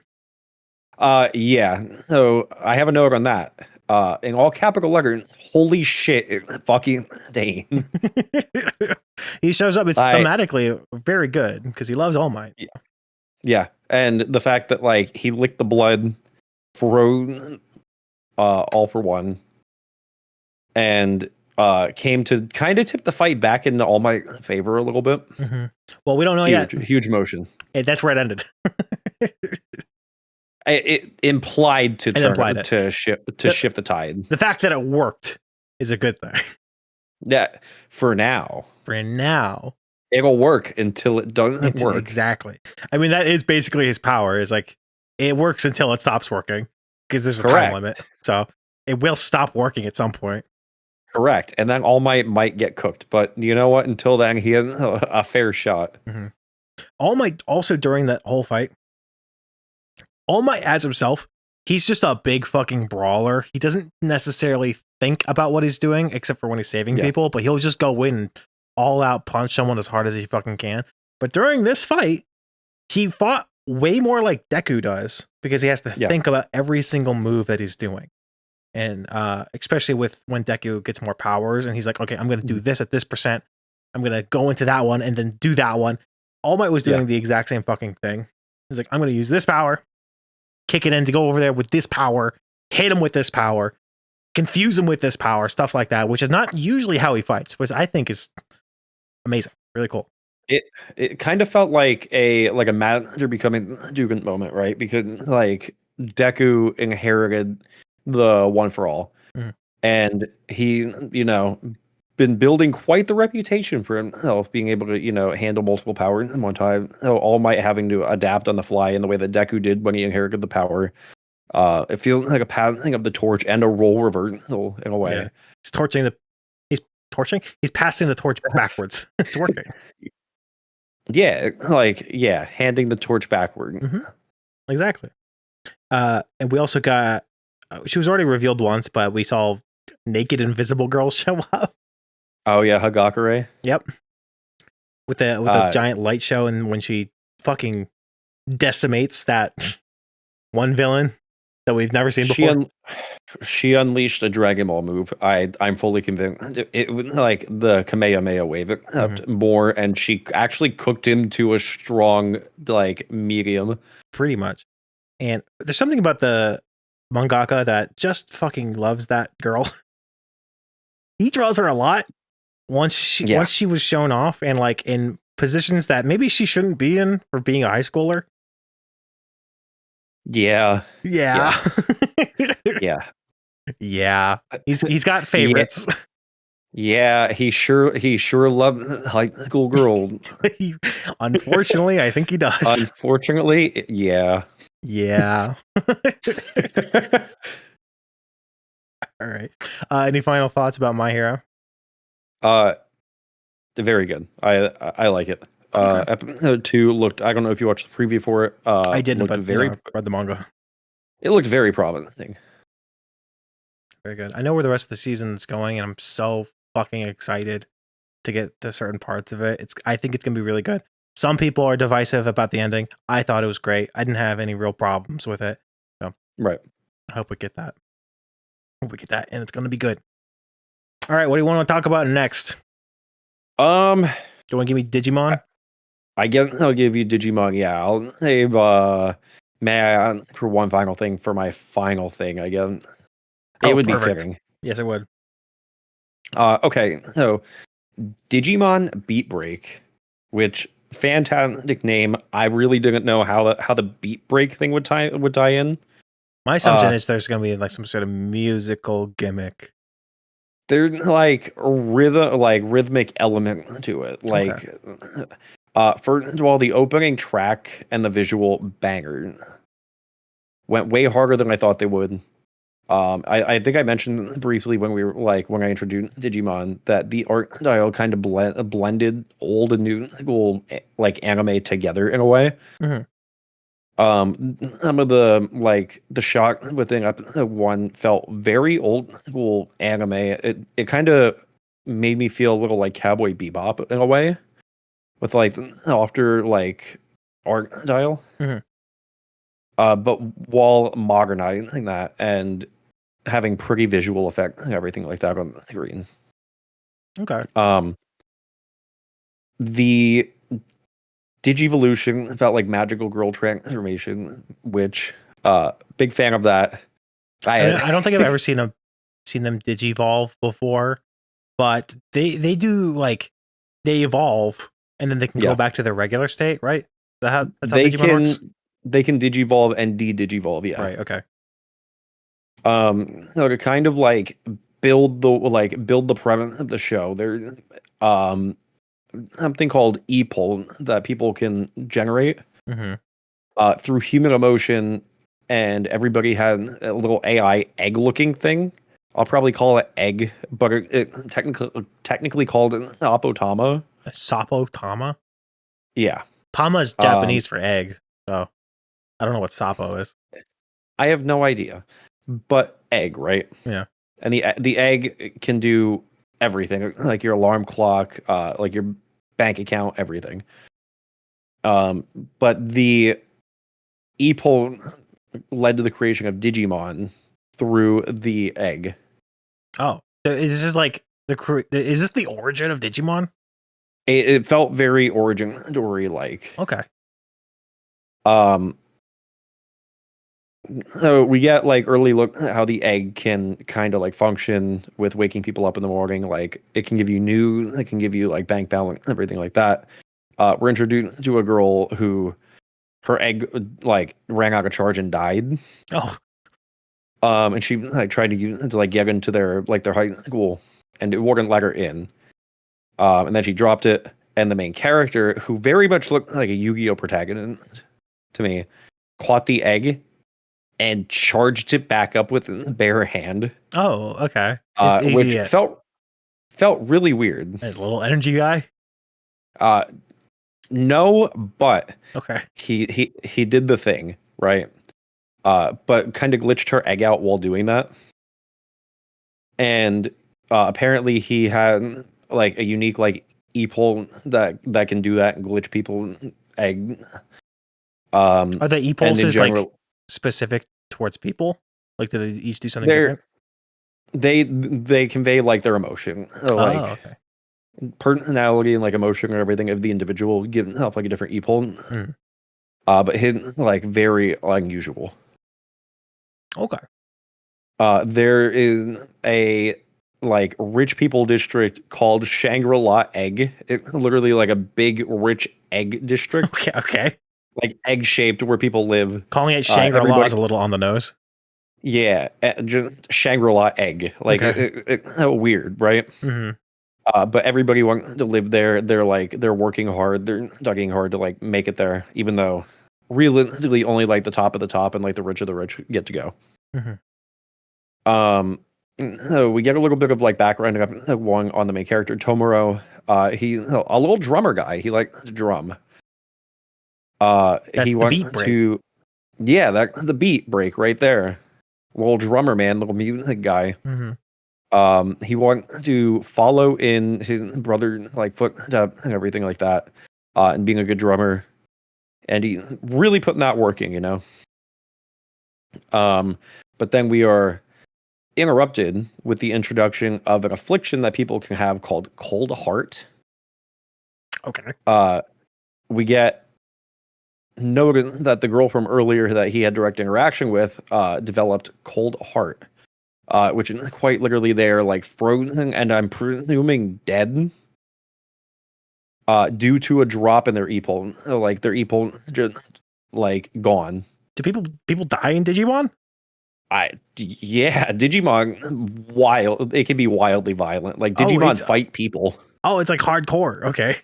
Yeah. So I have a note on that. In all capital letters, holy shit, it's fucking Stain. He shows up. It's thematically very good because he loves All Might. Yeah. And the fact that like he licked the blood, froze All For One, and came to kind of tip the fight back into All Might's favor a little bit. Mm-hmm. Well, we don't know yet. Huge motion. That's where it ended. It implied to shift the tide. The fact that it worked is a good thing. Yeah, for now. It'll work until it doesn't work. Exactly. I mean, that is basically his power. Is like it works until it stops working because there's a time limit. So it will stop working at some point. Correct. And then All Might get cooked. But you know what? Until then, he has a fair shot. Mm-hmm. All Might also during that whole fight, All Might as himself, he's just a big fucking brawler. He doesn't necessarily think about what he's doing, except for when he's saving people, but he'll just go in and all out punch someone as hard as he fucking can. But during this fight, he fought way more like Deku does, because he has to think about every single move that he's doing. And especially with when Deku gets more powers, and he's like, okay, I'm going to do this at this percent. I'm going to go into that one and then do that one. All Might was doing the exact same fucking thing. He's like, I'm going to use this power, kick it in to go over there with this power, hit him with this power, confuse him with this power, stuff like that, which is not usually how he fights, which I think is amazing. Really cool. It kind of felt like a master becoming Dugan moment, right? Because like Deku inherited the One for All, and he, been building quite the reputation for himself, being able to, handle multiple powers in one time. So All Might having to adapt on the fly in the way that Deku did when he inherited the power. It feels like a passing of the torch and a role reversal in a way. Yeah. He's passing the torch backwards. It's working. Handing the torch backward. Mm-hmm. Exactly. And we also got, she was already revealed once, but we saw naked invisible girls show up. Oh yeah, Hagakure. Yep. With the giant light show, and when she fucking decimates that one villain that we've never seen before. She unleashed a Dragon Ball move. I'm fully convinced. It was like the Kamehameha wave, except more, and she actually cooked him to a strong medium. Pretty much. And there's something about the mangaka that just fucking loves that girl. He draws her a lot. Once she was shown off and in positions that maybe she shouldn't be in for being a high schooler. Yeah. Yeah. He's got favorites. Yeah, he sure loves high school girls. Unfortunately, I think he does. Unfortunately, yeah. Yeah. All right. Any final thoughts about My Hero? Very good. I like it. Okay. Episode 2 looked. I don't know if you watched the preview for it. I didn't, Looked but very. read the manga. It looked very promising. Very good. I know where the rest of the season's going, and I'm so fucking excited to get to certain parts of it. I think it's gonna be really good. Some people are divisive about the ending. I thought it was great. I didn't have any real problems with it. So Right. I hope we get that. Hope we get that, and it's gonna be good. All right, what do you want to talk about next? Do you want to give me Digimon? I guess I'll give you Digimon. Yeah, I'll save. May I ask for one final thing for my final thing? I guess it would be fitting. Yes, it would. Okay, so Digimon Beat Break, which fantastic name. I really didn't know how the Beat Break thing would tie in. My assumption is there's going to be like some sort of musical gimmick. There's like rhythmic element to it. Like, first of all, the opening track and the visual bangers went way harder than I thought they would. I think I mentioned briefly when I introduced Digimon that the art style kind of blended old and new school like anime together in a way. Mm-hmm. Some of the shots within episode 1 felt very old school anime. It kind of made me feel a little like Cowboy Bebop in a way, with like softer like art style. Mm-hmm. But while modernizing that and having pretty visual effects and everything like that on the screen. Okay. The Digivolution felt like magical girl transformations, which big fan of that. I don't think I've ever seen them digivolve before, but they do like they evolve and then they can go back to their regular state, right? That's how Digimon works? They can digivolve and de-digivolve, yeah. Right, okay. So to kind of like build the premise of the show, there's something called e-pull that people can generate through human emotion, and everybody has a little AI egg-looking thing. I'll probably call it egg, but it's technically called an sapotama. A sapotama? Yeah. Tama is Japanese for egg, so I don't know what sapo is. I have no idea, but egg, right? Yeah. And the egg can do everything, like your alarm clock, like your bank account, everything. But the e-pull led to the creation of Digimon through the egg. Oh, is this just like is this the origin of Digimon? It felt very origin story like. Okay. So we get like early look at how the egg can kind of like function with waking people up in the morning. Like it can give you news, it can give you like bank balance, everything like that. We're introduced to a girl who her egg like ran out of charge and died. Oh. And she like tried to use it to like get into their high school, and it wouldn't let her in. And then she dropped it, and the main character, who very much looked like a Yu-Gi-Oh protagonist to me, caught the egg and charged it back up with his bare hand. Oh, okay. Which felt really weird. A little energy guy? No, but okay. He did the thing, right? But kind of glitched her egg out while doing that. And apparently he had like a unique like e-pull that can do that and glitch people's eggs. Are the e-pulses like specific towards people? Like do they each do something different? They convey like their emotion. So, like okay. Personality and like emotion and everything of the individual gives off like a different e-pull. But his like very unusual. Okay. There is a like rich people district called Shangri-La Egg. It's literally like a big rich egg district. Okay. Like egg shaped where people live. Calling it Shangri-La is a little on the nose. Yeah, just Shangri-La Egg. Like it's so weird, right? But everybody wants to live there. They're working hard. They're studying hard to like make it there, even though realistically only like the top of the top and like the rich of the rich get to go. So we get a little bit of like background one on the main character Tomoro. He's a little drummer guy. He likes to drum. That's he the wants beat break. to, yeah, that's the beat break right there. Little drummer man, little music guy. He wants to follow in his brother's like footsteps and everything like that, and being a good drummer. And he's really putting that working, you know. But then we are interrupted with the introduction of an affliction that people can have called cold heart. Okay. We get notice that the girl from earlier that he had direct interaction with developed cold heart, which is quite literally they're like frozen and I'm presuming dead due to a drop in their e-pole. So, like their e-pole just like gone. Do people die in Digimon? Yeah, Digimon wild. It can be wildly violent. Like Digimon fight people. Oh, it's like hardcore. Okay.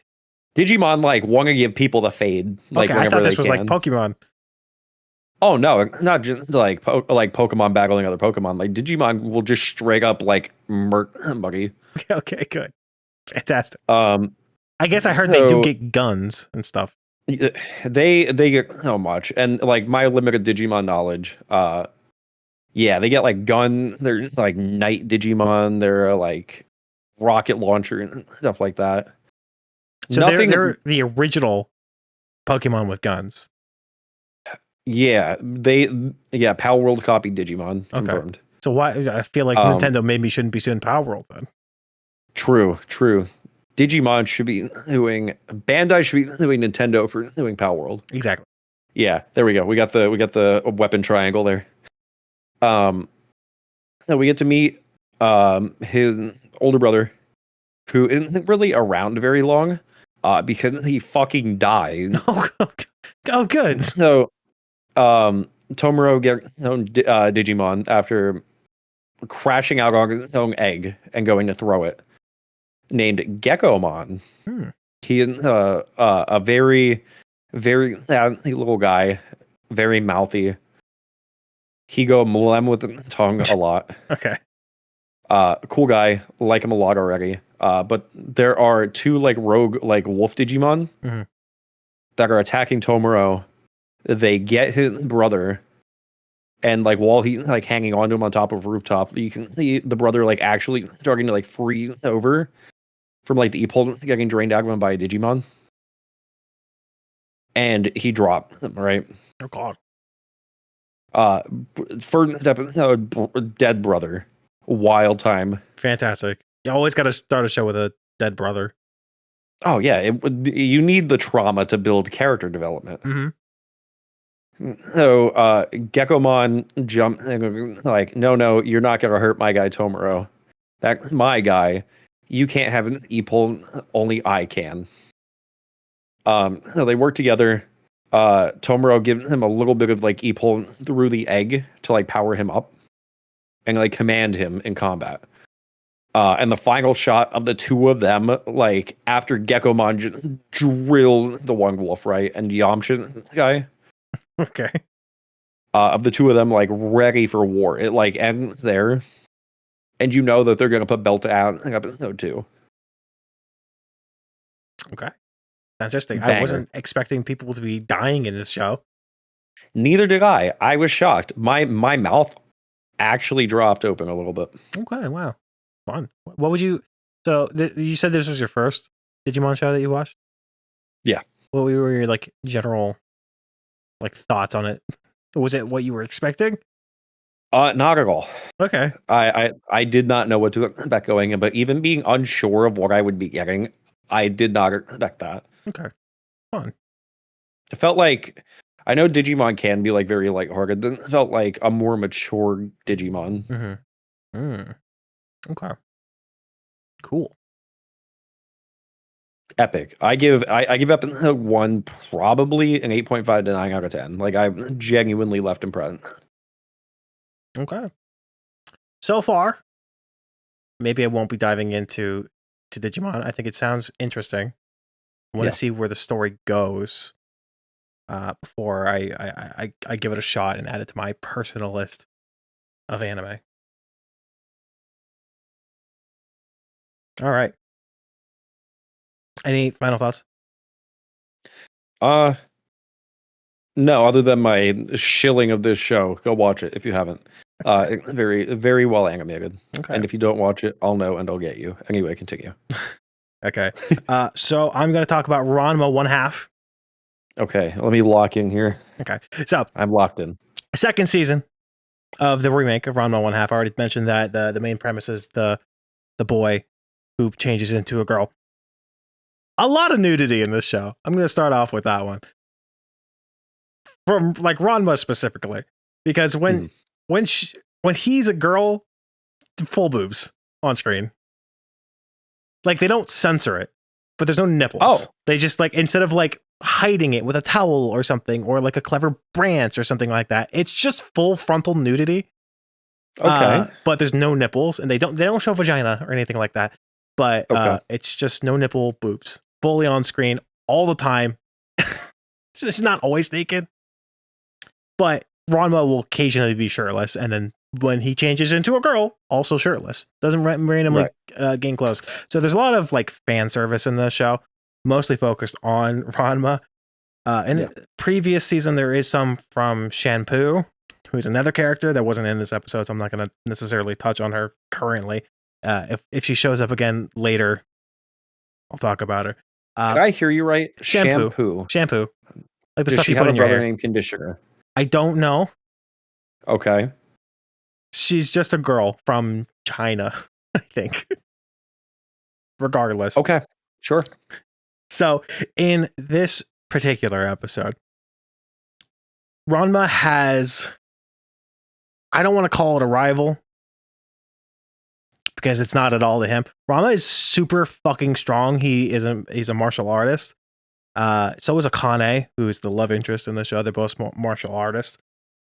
Digimon like want to give people the fade. Like okay, whenever I thought this they was can. like Pokemon. Oh no, it's not just like like Pokemon battling other Pokemon. Like Digimon will just straight up like murk somebody. Okay, good, fantastic. I guess I heard they do get guns and stuff. They get so much, and like my limited Digimon knowledge, yeah, they get like guns. There's like night Digimon. They're like rocket launcher and stuff like that. So they're the original Pokemon with guns. Yeah, Power World copied Digimon, confirmed. So why? I feel like Nintendo maybe shouldn't be suing Power World then. True. Digimon should be suing Bandai should be suing Nintendo for suing Power World. Exactly. Yeah, there we go. We got the weapon triangle there. So we get to meet his older brother, who isn't really around very long, because he fucking died. Oh, good. So, Tomoro gets his own Digimon after crashing out on his own egg and going to throw it, named Geckomon. He is a very, very sassy little guy, very mouthy. He go mlem with his tongue a lot. Okay. Cool guy, like him a lot already. But there are two like rogue like wolf Digimon that are attacking Tomoro. They get his brother, and like while he's like hanging onto him on top of a rooftop, you can see the brother like actually starting to like freeze over from like the e-pole getting drained out of him by a Digimon. And he drops him, right? Oh god. First episode, dead brother. Wild time. Fantastic. You always got to start a show with a dead brother. Oh yeah, you need the trauma to build character development. So Geckomon jumps and like, no, you're not gonna hurt my guy Tomoro. That's my guy. You can't have his e-pole. Only I can. So they work together. Tomoro gives him a little bit of like e-pole through the egg to like power him up and like command him in combat. And the final shot of the two of them, like after Geckomon just drills the one wolf, right, and Yamcha's this guy. Okay. Of the two of them, like ready for war. It like ends there, and you know that they're gonna put Belt out in episode 2. Okay. Interesting. Banger. I wasn't expecting people to be dying in this show. Neither did I. I was shocked. My mouth actually dropped open a little bit. Okay, wow. Fun. What would you... So, you said this was your first Digimon show that you watched? Yeah. What were your, like, general, like, thoughts on it? Was it what you were expecting? Not at all. Okay. I did not know what to expect going in, but even being unsure of what I would be getting, I did not expect that. Okay. Fun. It felt like... I know Digimon can be like very lighthearted. This felt like a more mature Digimon. Okay. Cool. Epic. I give episode 1 probably an 8.5 to 9 out of 10. Like I'm genuinely left impressed. Okay. So far, maybe I won't be diving into Digimon. I think it sounds interesting. I want to see where the story goes. before I give it a shot and add it to my personal list of anime. All right. Any final thoughts? No, other than my shilling of this show. Go watch it if you haven't. It's very, very well animated. Okay. And if you don't watch it, I'll know and I'll get you. Anyway, continue. Okay. So I'm going to talk about Ranma 1/2. Okay, let me lock in here. Okay. So I'm locked in. Second season of the remake of Ranma 1/2. I already mentioned that the main premise is the boy who changes into a girl. A lot of nudity in this show. I'm going to start off with that one. From like Ranma specifically, because when he's a girl, full boobs on screen. Like they don't censor it, but there's no nipples. Oh. They just like, instead of like hiding it with a towel or something, or like a clever branch or something like that, it's just full frontal nudity. Okay. But there's no nipples, and they don't show vagina or anything like that. But it's just no nipple boobs, fully on screen all the time. She's not always naked, but Ranma will occasionally be shirtless, and then when he changes into a girl, also shirtless. Doesn't randomly gain clothes. So there's a lot of like fan service in the show, mostly focused on Ranma. In the previous season, there is some from Shampoo, who's another character that wasn't in this episode, so I'm not going to necessarily touch on her currently. If she shows up again later, I'll talk about her. Did I hear you right? Shampoo. Like the Does stuff she you have put a in your brother hair. named Conditioner? I don't know. Okay. She's just a girl from China, I think. Regardless. Okay, sure. So in this particular episode, Ranma has, I don't want to call it a rival, because it's not at all to him. Ranma is super fucking strong. He's a martial artist. So is Akane, who is the love interest in the show. They're both martial artists.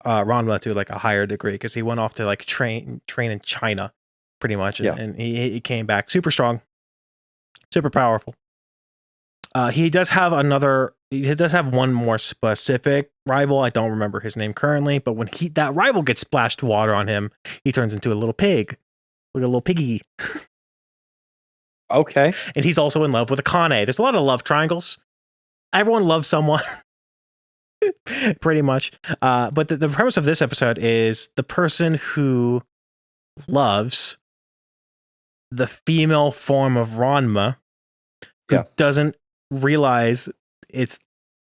Ranma to like a higher degree, because he went off to like train in China, pretty much, and he came back super strong, super powerful. He does have one more specific rival. I don't remember his name currently, but when that rival gets splashed water on him, he turns into a little pig, like a little piggy. Okay. And he's also in love with Akane. There's a lot of love triangles. Everyone loves someone. Pretty much. But the premise of this episode is the person who loves the female form of Ranma, who doesn't realize it's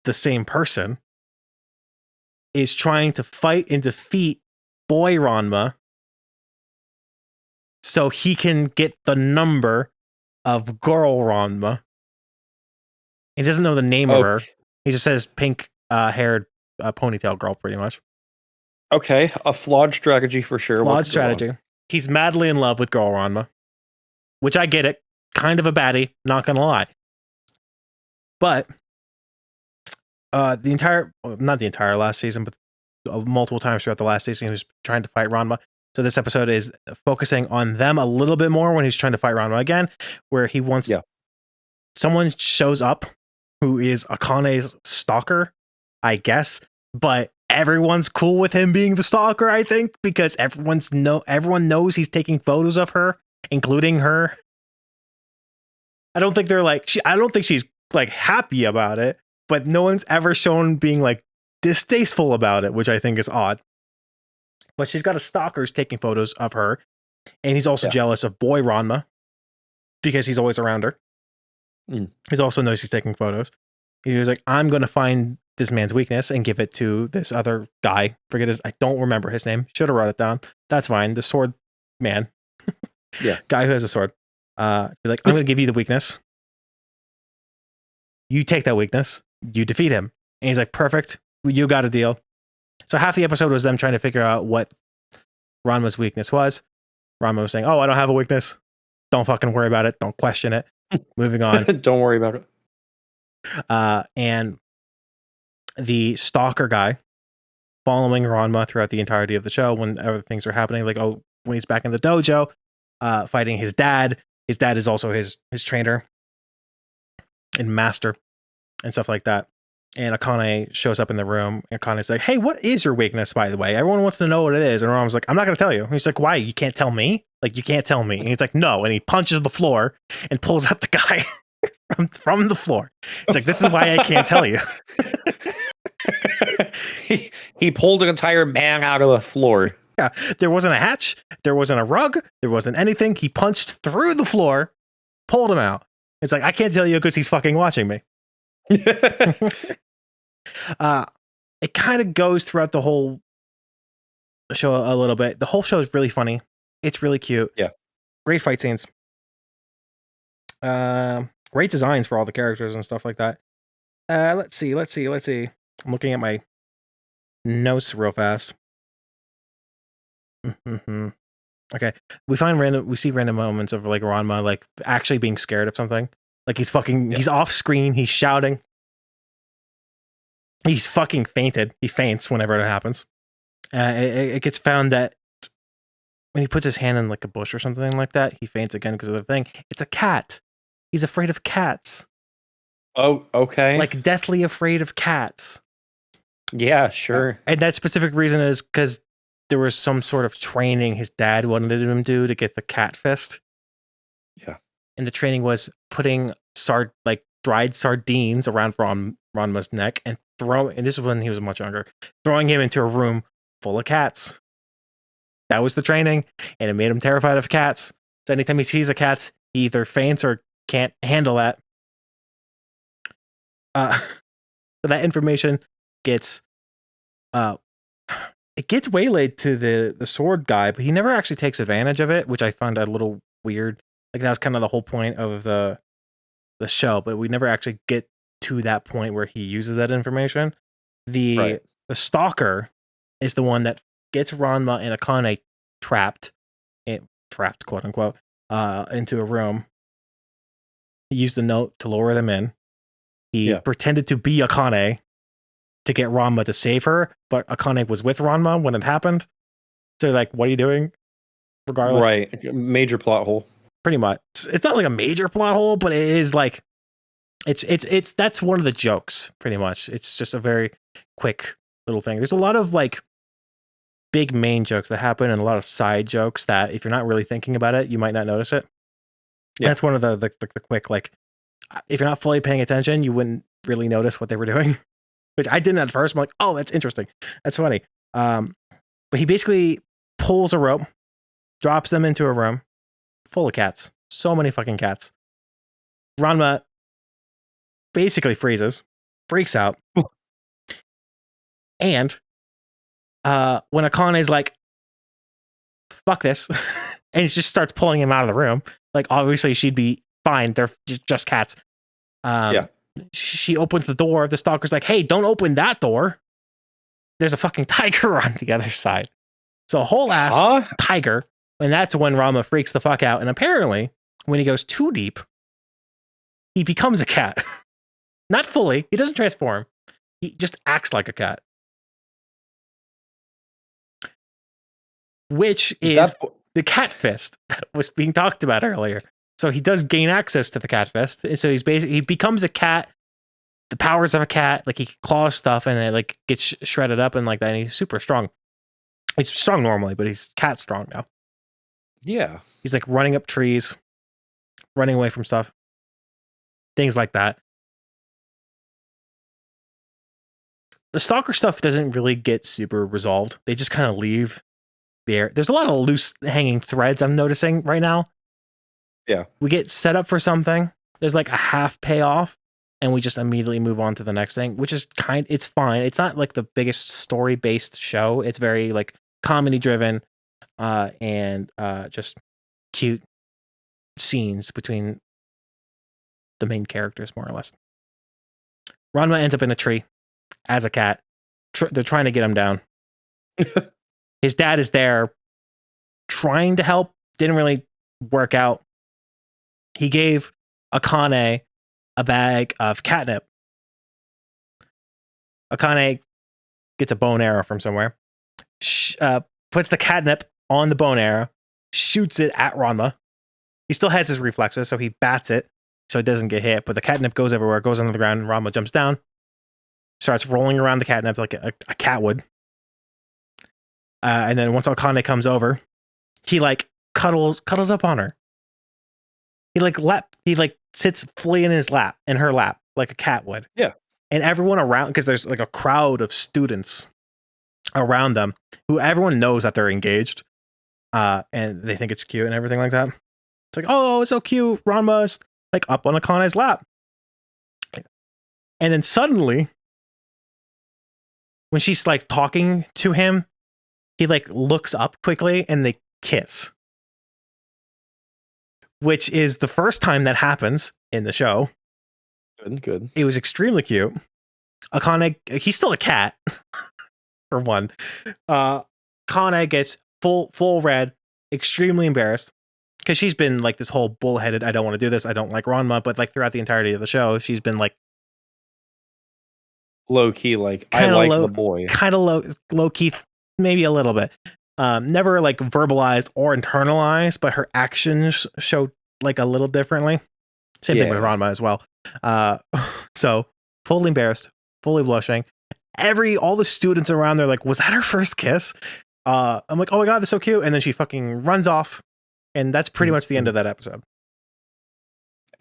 the same person, is trying to fight and defeat boy Ranma so he can get the number of girl Ranma. He doesn't know the name of her. He just says pink haired ponytail girl, pretty much. Okay, a flawed strategy for sure. Flawed strategy. He's madly in love with girl Ranma, which I get it. Kind of a baddie, not gonna lie. But not the entire last season, but multiple times throughout the last season, he was trying to fight Ranma. So this episode is focusing on them a little bit more when he's trying to fight Ranma again, where he wants someone shows up who is Akane's stalker, I guess, but everyone's cool with him being the stalker, I think, because everyone knows he's taking photos of her, including her. I don't think she's like happy about it, but no one's ever shown being like distasteful about it, which I think is odd. But she's got a stalker who's taking photos of her, and he's also jealous of boy Ranma because he's always around her. He also knows he's taking photos. He was like, I'm going to find this man's weakness and give it to this other guy. I don't remember his name. Should have wrote it down. That's fine. The sword man. Guy who has a sword. Be like, I'm going to give you the weakness. You take that weakness. You defeat him. And he's like, perfect. You got a deal. So half the episode was them trying to figure out what Ranma's weakness was. Ranma was saying, oh, I don't have a weakness. Don't fucking worry about it. Don't question it. Moving on. Don't worry about it. And the stalker guy following Ranma throughout the entirety of the show when other things are happening, like, when he's back in the dojo, fighting his dad. His dad is also his trainer and master and stuff like that. And Akane shows up in the room. And Akane's like, hey, what is your weakness, by the way? Everyone wants to know what it is. And Ranma's like, I'm not going to tell you. And he's like, why? You can't tell me? Like, you can't tell me. And he's like, no. And he punches the floor and pulls out the guy from the floor. It's like, this is why I can't tell you. he pulled an entire man out of the floor. Yeah, there wasn't a hatch. There wasn't a rug. There wasn't anything. He punched through the floor, pulled him out. It's like, I can't tell you because he's fucking watching me. It kind of goes throughout the whole show a little bit. The whole show is really funny. It's really cute. Yeah. Great fight scenes. Great designs for all the characters and stuff like that. Let's see. I'm looking at my notes real fast. Okay. We see random moments of like Ranma like actually being scared of something. Like he's off screen, he's shouting. He's fucking fainted. He faints whenever it happens. It gets found that when he puts his hand in like a bush or something like that, he faints again because of the thing. It's a cat. He's afraid of cats. Oh, okay. Like deathly afraid of cats. Yeah, sure. And that specific reason is because there was some sort of training his dad wanted him to get the cat fist. Yeah. And the training was putting dried sardines around Ranma's neck and and this is when he was much younger, throwing him into a room full of cats. That was the training, and it made him terrified of cats. So anytime he sees a cat, he either faints or can't handle that. So that information gets waylaid to the sword guy, but he never actually takes advantage of it, which I find a little weird. Like that was kind of the whole point of the show, but we never actually get to that point where he uses that information. The stalker is the one that gets Ranma and Akane trapped, quote unquote, into a room. He used a note to lure them in. He pretended to be Akane to get Ranma to save her, but Akane was with Ranma when it happened. So like, what are you doing? Regardless. Right. Major plot hole. Pretty much. It's not like a major plot hole, but it is like it's that's one of the jokes, pretty much. It's just a very quick little thing. There's a lot of like big main jokes that happen and a lot of side jokes that if you're not really thinking about it, you might not notice it. Yeah. That's one of the quick, like if you're not fully paying attention, you wouldn't really notice what they were doing. Which I didn't at first. I'm like, oh, that's interesting. That's funny. But he basically pulls a rope, drops them into a room full of cats. So many fucking cats. Ranma basically freezes, freaks out. And when Akane's like, fuck this, and he just starts pulling him out of the room, like obviously she'd be fine. They're just cats. She opens the door. The stalker's like, hey, don't open that door. There's a fucking tiger on the other side. So a whole ass tiger. And that's when Ranma freaks the fuck out. And apparently, when he goes too deep, he becomes a cat. Not fully. He doesn't transform. He just acts like a cat. Which is the cat fist that was being talked about earlier. So he does gain access to the cat fist. And so he becomes a cat. The powers of a cat, like he claws stuff and it like gets shredded up and like that. And he's super strong. He's strong normally, but he's cat strong now. Yeah. He's like running up trees, running away from stuff. Things like that. The stalker stuff doesn't really get super resolved. They just kind of leave there. There's a lot of loose hanging threads I'm noticing right now. Yeah. We get set up for something. There's like a half payoff and we just immediately move on to the next thing, which is it's fine. It's not like the biggest story based show. It's very like comedy driven and just cute scenes between the main characters, more or less. Ranma ends up in a tree as a cat. They're trying to get him down. His dad is there trying to help. Didn't really work out. He gave Akane a bag of catnip. Akane gets a bow and arrow from somewhere. Puts the catnip on the bow and arrow. Shoots it at Ranma. He still has his reflexes, so he bats it so it doesn't get hit. But the catnip goes everywhere. Goes under the ground. And Ranma jumps down. starts rolling around the catnip like a cat would. And then once Akane comes over, he like cuddles up on her. He sits fully in her lap, like a cat would. Yeah. And everyone around, because there's like a crowd of students around them who everyone knows that they're engaged. And they think it's cute and everything like that. It's like, oh, it's so cute. Ranma's like up on Akane's lap. And then suddenly, when she's like talking to him, he like looks up quickly and they kiss. Which is the first time that happens in the show. Good. It was extremely cute. Akane, he's still a cat, for one. Akane gets full red, extremely embarrassed, because she's been like this whole bullheaded, I don't want to do this, I don't like Ranma, but like throughout the entirety of the show, she's been like low key, like I like the boy. Kind of low key, maybe a little bit. Never like verbalized or internalized, but her actions show like a little differently. Same thing with Ranma as well. So fully embarrassed, fully blushing. All the students around there like, was that her first kiss? I'm like, oh my god, that's so cute. And then she fucking runs off, and that's pretty much the end of that episode.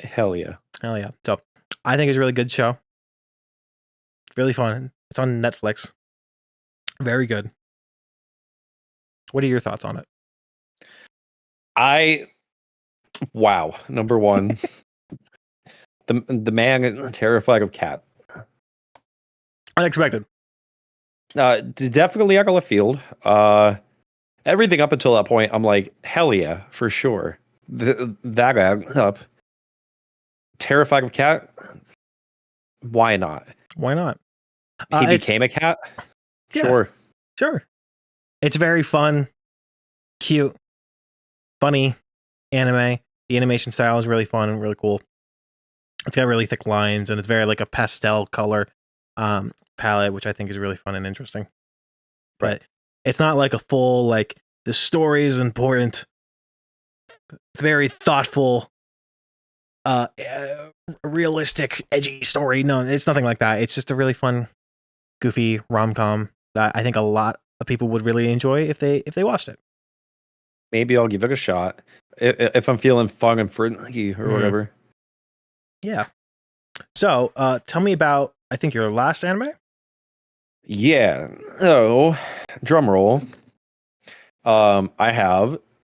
Hell yeah. So I think it's a really good show. Really fun. It's on Netflix. Very good. What are your thoughts on it? Wow. Number one, the man terrified of cat. Unexpected. Definitely out of left field. Everything up until that point, I'm like, hell yeah, for sure. That guy up. Terrified of cat. Why not? Why not? He became a cat. Yeah, sure. It's very fun, cute, funny anime. The animation style is really fun and really cool. It's got really thick lines, and it's very like a pastel color palette, which I think is really fun and interesting. But it's not like a full, like, the story is important, very thoughtful, realistic, edgy story. No, it's nothing like that. It's just a really fun, goofy rom-com that I think a lot of people would really enjoy if they watched it. Maybe I'll give it a shot if I'm feeling fun and frisky or whatever. Yeah. So, tell me about, I think, your last anime? Yeah. So, drum roll. I have,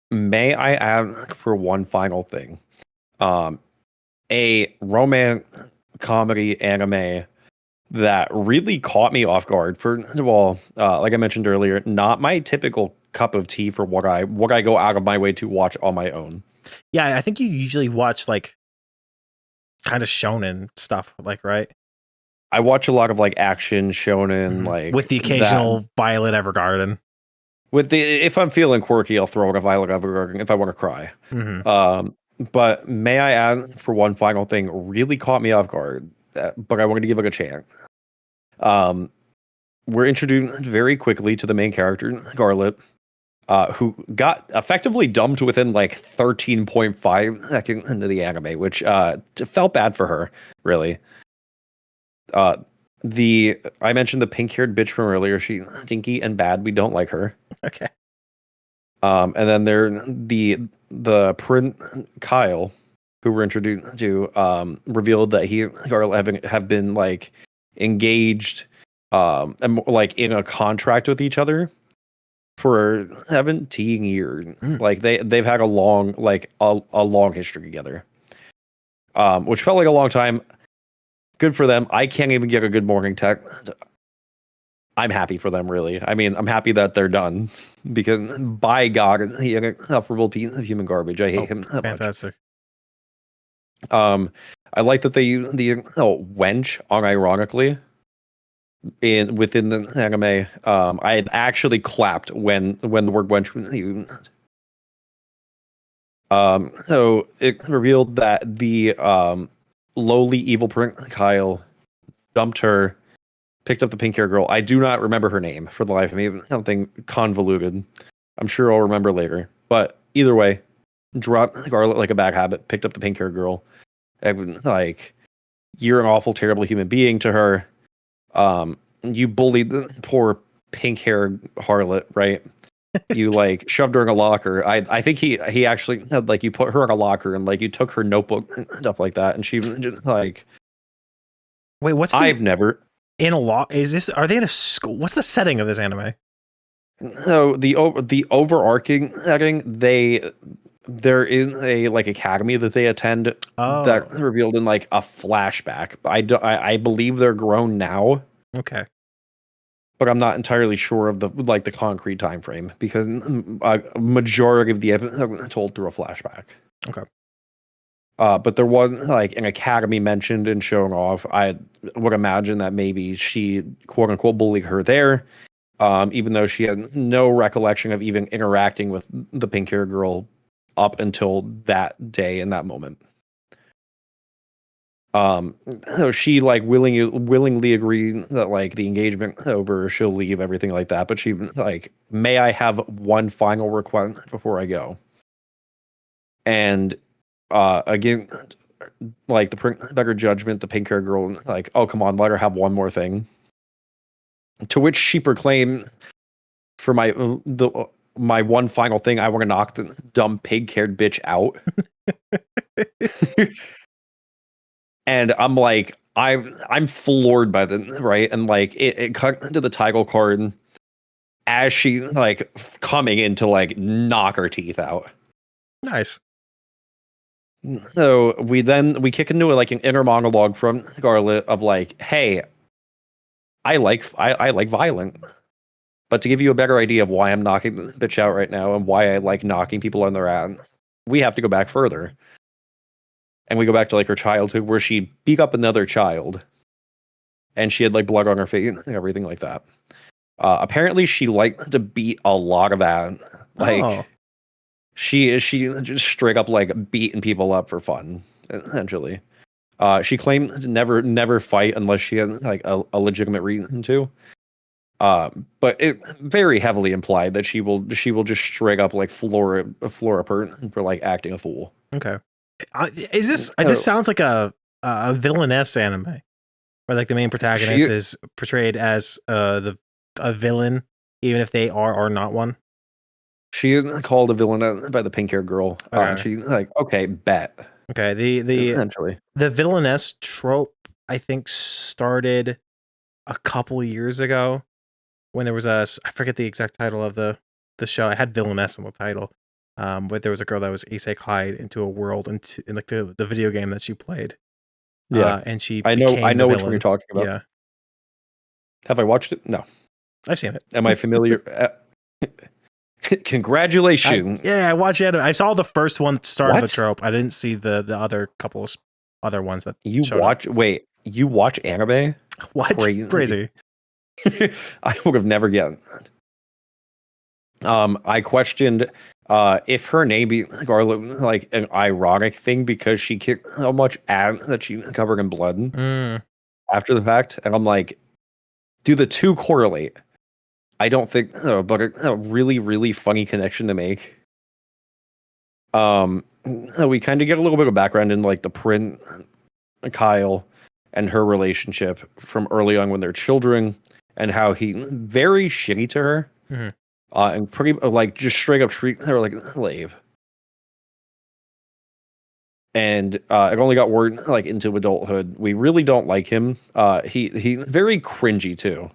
may I ask for one final thing? A romance comedy anime that really caught me off guard. First of all, like I mentioned earlier, not my typical cup of tea for what I go out of my way to watch on my own. Yeah, I think you usually watch like kind of shonen stuff, like, right? I watch a lot of like action shonen, like with the occasional Violet Evergarden. If I'm feeling quirky, I'll throw in a Violet Evergarden if I want to cry. But may I add for one final thing? Really caught me off guard, but I wanted to give it a chance. We're introduced very quickly to the main character, Scarlet, who got effectively dumped within like 13.5 seconds into the anime, which felt bad for her, really. I mentioned the pink-haired bitch from earlier. She's stinky and bad. We don't like her. Okay. And then there's the Prince Kyle, who we're introduced to, revealed that he and Scarlet have been like engaged, and like in a contract with each other for 17 years. Like they've had a long long history together, which felt like a long time. Good for them. I can't even get a good morning text. I'm happy for them, really. I mean, I'm happy that they're done, because by God, he's an insufferable piece of human garbage. I hate him so fantastic. much. I like that they use the wench unironically within the anime. I actually clapped when the word wench was used. So it revealed that the lowly evil Prince Kyle dumped her, picked up the pink hair girl. I do not remember her name for the life of me. It was something convoluted. I'm sure I'll remember later. But either way, dropped Scarlet like a bad habit, picked up the pink hair girl. It was like, you're an awful, terrible human being to her. You bullied the poor pink-haired harlot, right? You like shoved her in a locker. I think he actually said like you put her in a locker and like you took her notebook and stuff like that, and she was just like, wait, what's this I've never. in a law? Is this? Are they in a school? What's the setting of this anime? So the overarching setting, there is a like academy that they attend Oh, that's revealed in like a flashback. I believe they're grown now, okay. but I'm not entirely sure of the concrete time frame because a majority of the episode was told through a flashback. Okay. But there was like an academy mentioned and shown off. I would imagine that maybe she quote unquote bullied her there, even though she has no recollection of even interacting with the pink hair girl up until that day and that moment. So she like willingly agrees that like the engagement's over, she'll leave, everything like that. But she was like, "May I have one final request before I go?" And again, like the Prince Better Judgment, the pink hair girl is like, "Oh come on, let her have one more thing." To which she proclaims, "For my one final thing, I want to knock this dumb pig-haired bitch out." And I'm like, I'm floored by this, right? And like it cut into the title card as she's like coming in to like knock her teeth out. Nice. So we kick into like an inner monologue from Scarlet of like, hey, I like violence. But to give you a better idea of why I'm knocking this bitch out right now and why I like knocking people on their ass, we have to go back further. And we go back to like her childhood where she beat up another child. And she had like blood on her face and everything like that. Apparently she likes to beat a lot of ass. Like she just straight up like beating people up for fun, essentially. She claims to never fight unless she has like a legitimate reason to. But it's very heavily implied that she will just straight up like floor a person for like acting a fool. Okay. Is this? This sounds like a villainess anime, where like the main protagonist is portrayed as a villain, even if they are or not one. She is called a villainess by the pink hair girl. Okay. She's like, okay, bet. Okay. The Essentially the villainess trope, I think, started a couple years ago when there was I forget the exact title of the show. I had villainess in the title. But there was a girl that was isekai'd into a world in like the video game that she played. Yeah, and she I know became the which one you're villain. talking about. Yeah. Have I watched it? No. I've seen it. Am I familiar? Congratulations. I watched it. I saw the first one start of the trope. I didn't see the other couple of other ones that you watch. Up. Wait, you watch anime? What? Crazy. I would have never guessed. I questioned if her name be Scarlet was like an ironic thing because she kicked so much ass that she was covered in blood after the fact, and I'm like, do the two correlate? I don't think so, but it's a really, really funny connection to make. So we kind of get a little bit of background in like the Prince, Kyle, and her relationship from early on when they're children, and how he's very shitty to her, and pretty like just straight up treats her like a slave. And it only got worse like into adulthood. We really don't like him. He's very cringy too.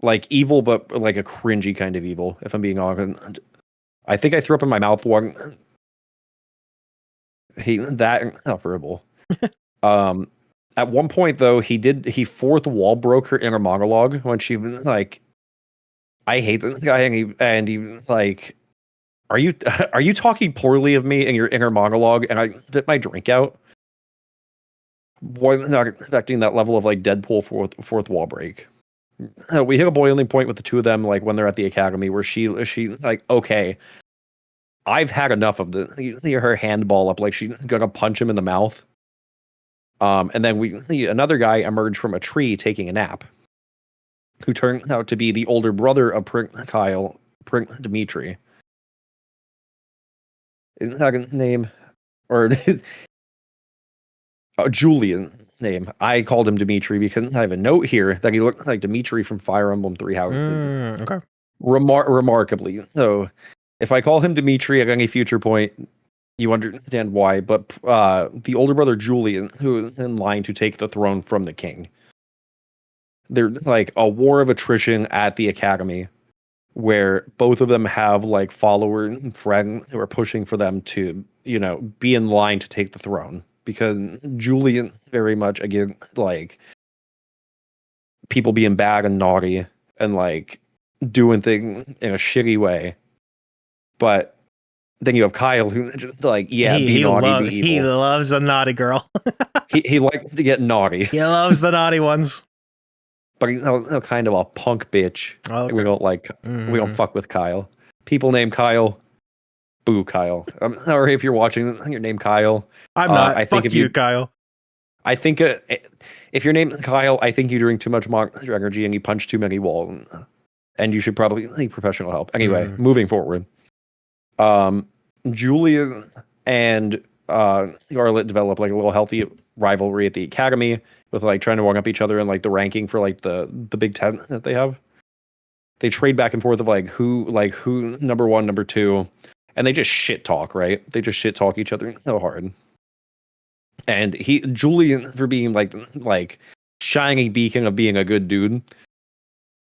Like evil, but like a cringy kind of evil, if I'm being honest. I think I threw up in my mouth one. He's that insufferable. At one point though, he fourth wall broke her inner monologue when she was like, I hate this guy, and he was like, are you talking poorly of me in your inner monologue? And I spit my drink out. Was not expecting that level of like Deadpool fourth wall break. We hit a boiling point with the two of them, like when they're at the academy, where she's like, okay, I've had enough of this. You see her handball up like she's gonna punch him in the mouth. And then we see another guy emerge from a tree taking a nap, who turns out to be the older brother of Prince Kyle, Prince Dimitri. Is that his name? Or Julian's name. I called him Dimitri because I have a note here that he looks like Dimitri from Fire Emblem Three Houses. Okay. Remarkably. So if I call him Dimitri at any future point, you understand why. But the older brother Julian, who is in line to take the throne from the king, there's like a war of attrition at the academy where both of them have like followers and friends who are pushing for them to, be in line to take the throne, because Julian's very much against like people being bad and naughty and like doing things in a shitty way. But then you have Kyle, who's just like, be naughty, be evil. He loves a naughty girl. he likes to get naughty. He loves the naughty ones. But he's kind of a punk bitch. Okay. We don't fuck with Kyle. People named Kyle, boo Kyle. I'm sorry if you're watching your name Kyle. I'm not. I think fuck you, Kyle. I think if your name is Kyle, I think you drink too much Monster Energy and you punch too many walls. And you should probably seek professional help. Anyway, moving forward. Julian and Scarlet develop like a little healthy rivalry at the academy, with like trying to walk up each other in like the ranking for like the Big Ten that they have. They trade back and forth of like who's number one, number two, and they just shit talk, right? They just shit talk each other so hard. And Julian, for being like shining beacon of being a good dude,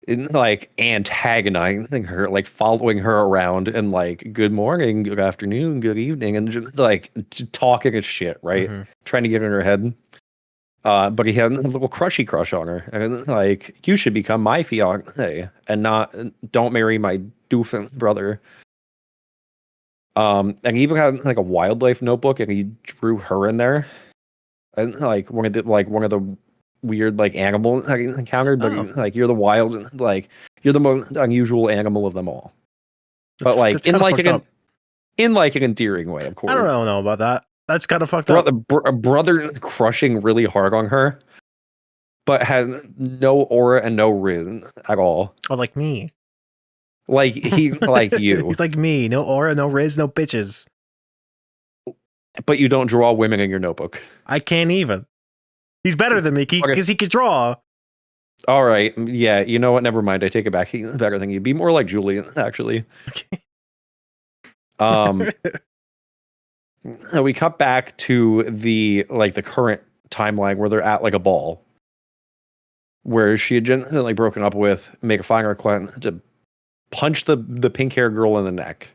it's like antagonizing her, like following her around and like good morning, good afternoon, good evening, and just like talking his shit, right? Trying to get in her head. But he has a little crushy crush on her, and it's like, you should become my fiance and don't marry my doofus brother. And he even had like a wildlife notebook, and he drew her in there, and like one of the weird like animals that he's encountered. But he's like, you're the wildest, like you're the most unusual animal of them all. But like in like an endearing way, of course. I don't know about that. That's kind of fucked up. Brother's crushing really hard on her, but has no aura and no riz at all. Oh, like me. Like he's like you. He's like me. No aura, no riz, no bitches. But you don't draw women in your notebook. I can't even. He's better than me because he could draw. All right. Yeah. You know what? Never mind. I take it back. He's better than you. Be more like Julian, actually. Okay. So we cut back to the current timeline where they're at like a ball, where she had just like broken up with, make a final request to punch the pink hair girl in the neck,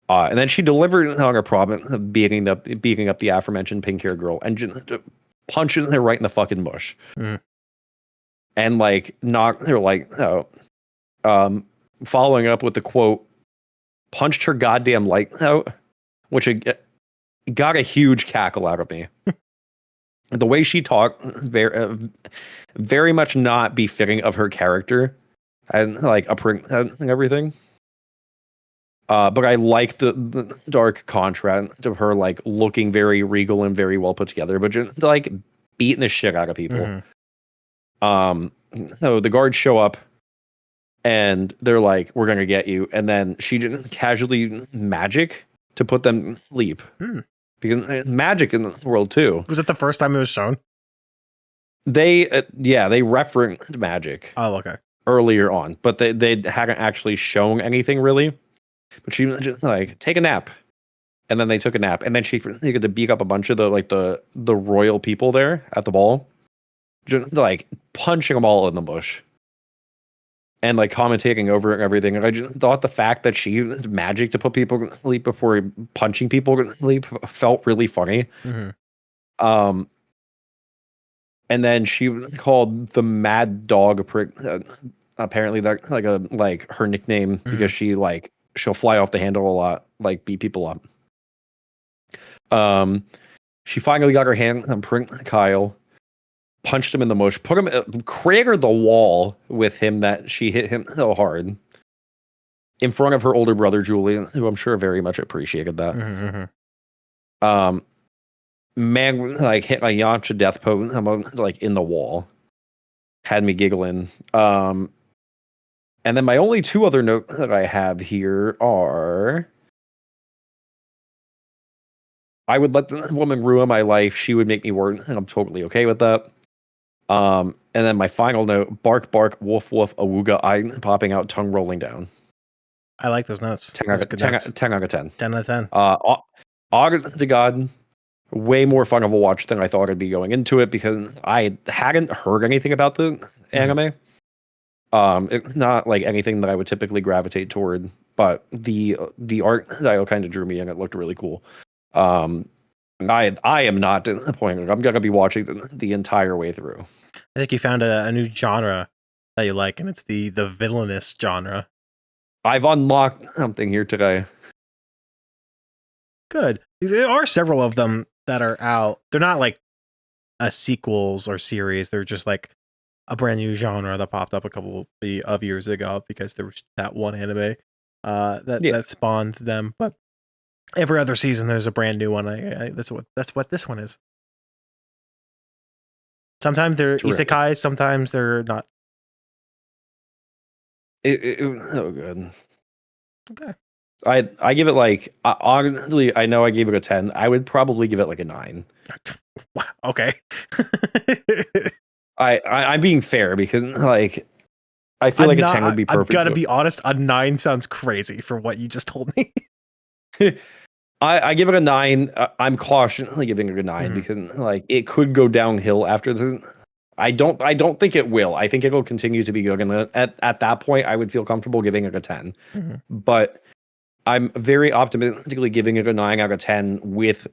and then she delivers on her promise of beating up the aforementioned pink hair girl, and just punches her right in the fucking mush, and like knocks her out. Following up with the quote, "Punched her goddamn lights out," which got a huge cackle out of me. The way she talked, very much not befitting of her character, and like a princess and everything. But I like the stark contrast of her like looking very regal and very well put together, but just like beating the shit out of people. So the guards show up, and they're like, "We're gonna get you," and then she just casually uses magic to put them to sleep. Because there's magic in this world too. Was it the first time it was shown? They referenced magic. Oh, okay. Earlier on, but they hadn't actually shown anything really. But she was just like, take a nap, and then they took a nap, and then she proceeded to beat up a bunch of the royal people there at the ball, just like punching them all in the bush, and like commentating over it and everything. And I just thought the fact that she used magic to put people to sleep before punching people to sleep felt really funny. And then she was called the Mad Dog. Apparently that's like her nickname, because she'll fly off the handle a lot, like beat people up. She finally got her hands on Prince Kyle, punched him in the mush, put him, cratered the wall with him that she hit him so hard in front of her older brother Julian, who I'm sure very much appreciated that. Man was like hit my Yamcha death pose, like in the wall, had me giggling. And then my only two other notes that I have here are I would let this woman ruin my life. She would make me worse, and I'm totally okay with that. And then my final note: bark, bark, woof, woof, awooga, eyes popping out, tongue rolling down. I like those notes. 10 Those out are of good 10, notes. 10 out of 10. 10 out of 10. August to God, way more fun of a watch than I thought it'd be going into it because I hadn't heard anything about the anime. It's not like anything that I would typically gravitate toward, but the art style kind of drew me and it looked really cool. I am not disappointed. I'm gonna be watching the entire way through. I think you found a new genre that you like, and it's the villainous genre. I've unlocked something here today. Good. There are several of them that are out. They're not like a sequels or series. They're just like a brand new genre that popped up a couple of years ago because there was that one anime that spawned them. But every other season, there's a brand new one. That's what this one is. Sometimes they're isekais, sometimes they're not. It was so good. Okay. I give it like honestly, I know I gave it a 10. I would probably give it like a 9. Wow. Okay. I'm being fair because like I feel like a 10 would be perfect. I've got to be honest, a 9 sounds crazy for what you just told me. I give it a 9. I'm cautiously giving it a 9 because like it could go downhill after this. I don't think it will. I think it'll continue to be good, and at that point, I would feel comfortable giving it a 10. But I'm very optimistically giving it a 9 out of 10 with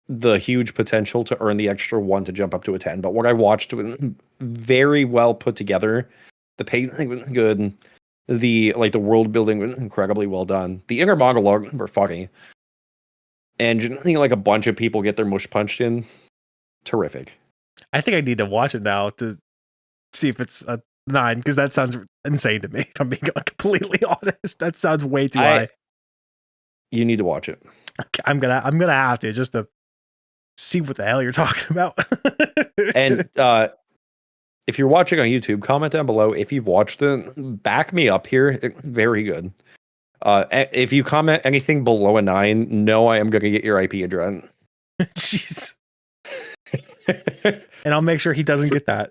the huge potential to earn the extra 1 to jump up to a 10. But what I watched was very well put together. The pacing was good. The world building was incredibly well done. The inner monologues were funny. And just seeing like a bunch of people get their mush punched in, terrific. I think I need to watch it now to see if it's a 9 because that sounds insane to me. If I'm being completely honest, that sounds way too high. You need to watch it. Okay, I'm gonna have to just to see what the hell you're talking about. And if you're watching on YouTube, comment down below if you've watched it. Back me up here. It's very good. If you comment anything below a 9, no, I am going to get your IP address. Jeez. And I'll make sure he doesn't get that.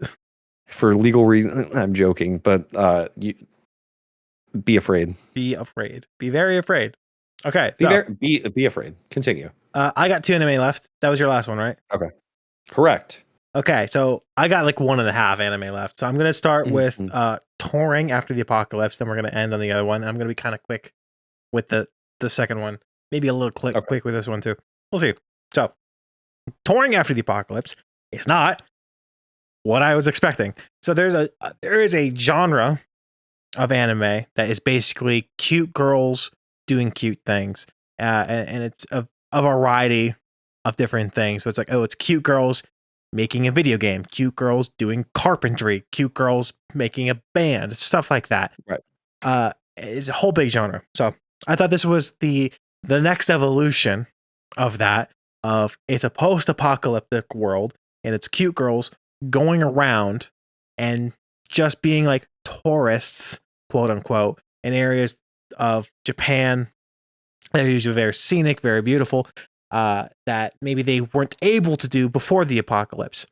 For legal reasons, I'm joking, but you be afraid. Be afraid. Be very afraid. Okay. Be afraid. Continue. I got 2 anime left. That was your last one, right? Okay. Correct. Okay, so I got like 1.5 anime left. So I'm gonna start with Touring After the Apocalypse. Then we're gonna end on the other one. I'm gonna be kind of quick with the second one. Maybe a little quick with this one too. We'll see. So, Touring After the Apocalypse is not what I was expecting. So there is a genre of anime that is basically cute girls doing cute things, and it's a variety of different things. So it's like, oh, it's cute girls making a video game, cute girls doing carpentry, cute girls making a band, stuff like that. Right. It's a whole big genre. So I thought this was the next evolution of that. Of it's a post-apocalyptic world, and it's cute girls going around and just being like tourists, quote unquote, in areas of Japan that are usually very scenic, very beautiful, that maybe they weren't able to do before the apocalypse.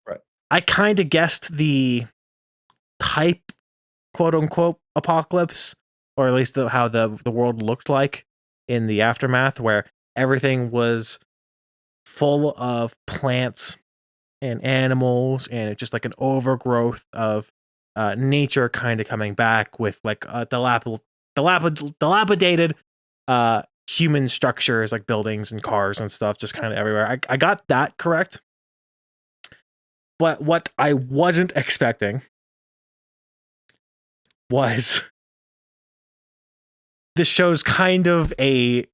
Right. I kind of guessed the type, quote unquote, apocalypse, or at least how the world looked like in the aftermath, where everything was full of plants and animals, and it's just like an overgrowth of nature kind of coming back with like dilapidated human structures like buildings and cars and stuff just kind of everywhere. I got that correct. But what I wasn't expecting was this show's kind of a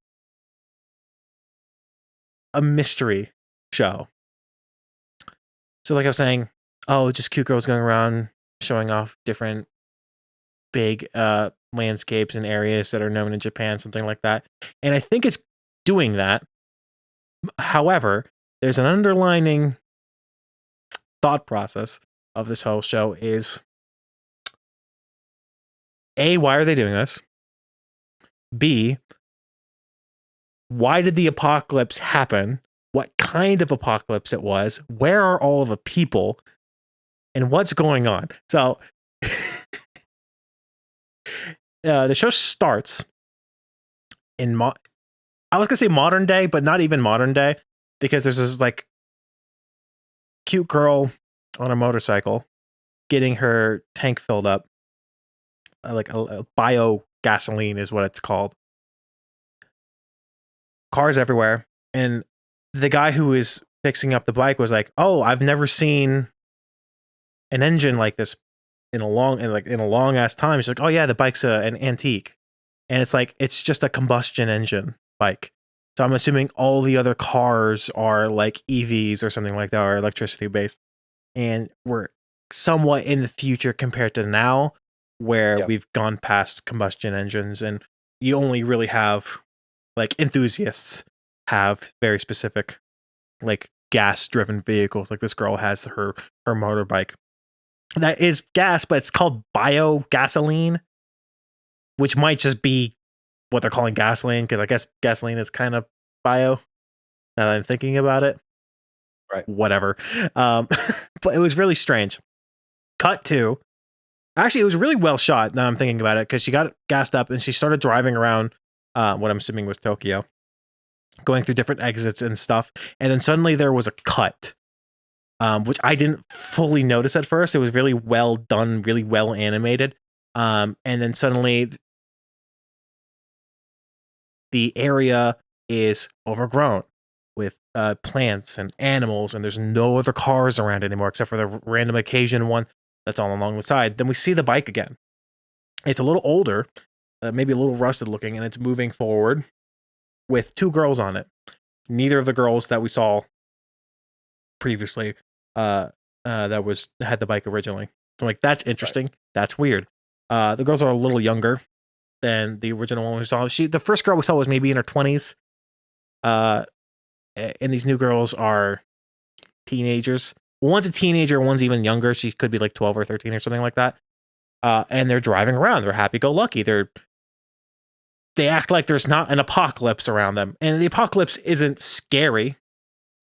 mystery show. So like I was saying, oh, just cute girls going around showing off different big landscapes and areas that are known in Japan, something like that. And I think it's doing that. However, there's an underlining thought process of this whole show is A, why are they doing this? B, Why did the apocalypse happen? What kind of apocalypse it was? Where are all the people? And what's going on? So the show starts in I was gonna say modern day, but not even modern day, because there's this like cute girl on a motorcycle getting her tank filled up, like a bio gasoline is what it's called. Cars everywhere, and the guy who is fixing up the bike was like, "Oh, I've never seen an engine like this in a long ass time." She's like, "Oh yeah, the bike's an antique," and it's like it's just a combustion engine bike. So I'm assuming all the other cars are like EVs or something like that, or electricity based, and we're somewhat in the future compared to now, where we've gone past combustion engines, and you only really have like enthusiasts have very specific like gas driven vehicles. Like this girl has her motorbike that is gas, but it's called bio gasoline, which might just be what they're calling gasoline, because I guess gasoline is kind of bio now that I'm thinking about it. Right. Whatever. But it was really strange. Cut to, actually, it was really well shot now I'm thinking about it, because she got gassed up and she started driving around what I'm assuming was Tokyo, going through different exits and stuff. And then suddenly there was a cut, which I didn't fully notice at first. It was really well done, really well animated. And then suddenly the area is overgrown with plants and animals, and there's no other cars around anymore except for the random occasion one that's all along the side. Then we see the bike again. It's a little older, maybe a little rusted looking, and it's moving forward with two girls on it. Neither of the girls that we saw previously that had the bike originally. I'm like, that's interesting. Right. That's weird. The girls are a little younger than the original one we saw. The first girl we saw was maybe in her 20s. And these new girls are teenagers. One's a teenager, one's even younger. She could be like 12 or 13 or something like that. And they're driving around. They're happy-go-lucky. They act like there's not an apocalypse around them. And the apocalypse isn't scary.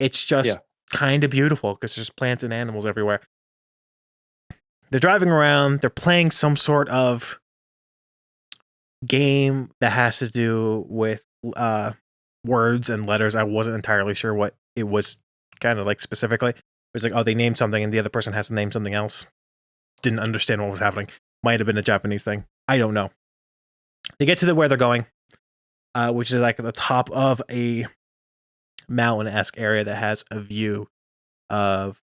It's just kind of beautiful because there's plants and animals everywhere. They're driving around. They're playing some sort of game that has to do with words and letters. I wasn't entirely sure what it was kind of like specifically. It was like, oh, they named something and the other person has to name something else. Didn't understand what was happening. Might have been a Japanese thing. I don't know. They get to where they're going, which is like at the top of a mountain-esque area that has a view of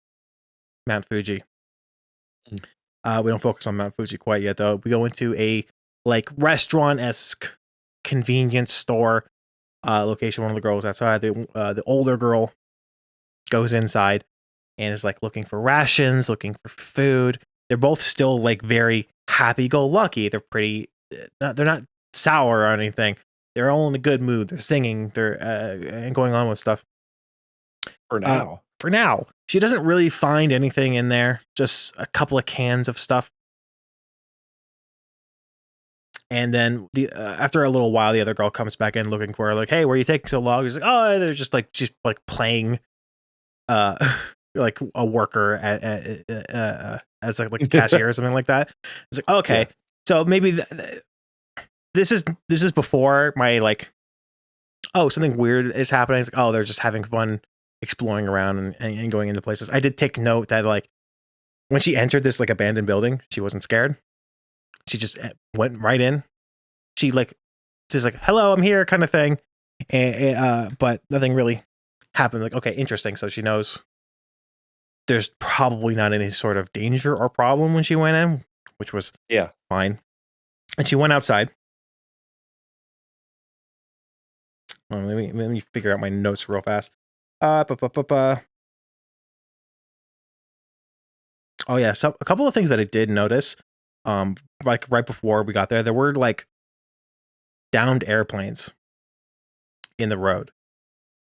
Mount Fuji. We don't focus on Mount Fuji quite yet, though. We go into a like restaurant-esque convenience store location. One of the girls outside, the older girl, goes inside and is like looking for rations, looking for food. They're both still like very happy-go-lucky. They're pretty. They're not sour or anything. They're all in a good mood. They're singing. They're and going on with stuff. For now. For now, she doesn't really find anything in there. Just a couple of cans of stuff. And then after a little while, the other girl comes back in looking for her. Like, hey, where are you taking so long? She's like, oh, they're just like she's like playing, like a worker as like a cashier or something like that. It's like, okay, so maybe this is before my like, oh, something weird is happening. It's like, oh, they're just having fun exploring around and going into places. I did take note that like when she entered this like abandoned building, she wasn't scared. She just went right in. She like just like, hello, I'm here kind of thing. And but nothing really happened. Like, okay, interesting. So she knows there's probably not any sort of danger or problem when she went in, which was fine. And she went outside. Let me figure out my notes real fast. Oh yeah, so a couple of things that I did notice, like right before we got there were like downed airplanes in the road.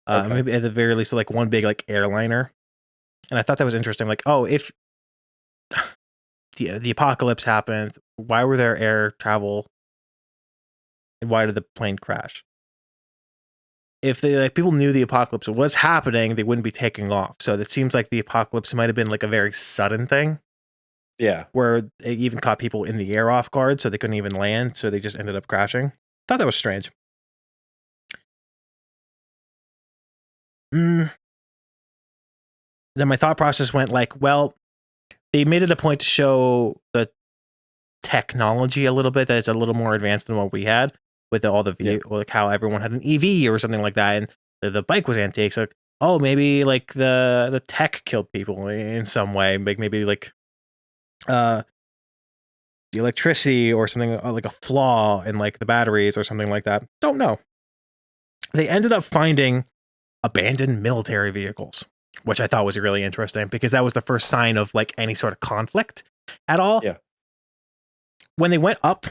Maybe at the very least, like one big like airliner, and I thought that was interesting. Like, oh, if the apocalypse happened, why were there air travel, and why did the plane crash? if they like people knew the apocalypse was happening, they wouldn't be taking off. So it seems like the apocalypse might have been like a very sudden thing. Yeah. Where it even caught people in the air off guard, so they couldn't even land, so they just ended up crashing. Thought that was strange. Then my thought process went like, well, they made it a point to show the technology a little bit that it's a little more advanced than what we had with all the like how everyone had an EV or something like that, and the bike was antique. So, oh, maybe like the tech killed people in some way. Maybe like the electricity or something like a flaw in like the batteries or something like that. Don't know. They ended up finding abandoned military vehicles, which I thought was really interesting because that was the first sign of like any sort of conflict at all. Yeah. When they went up,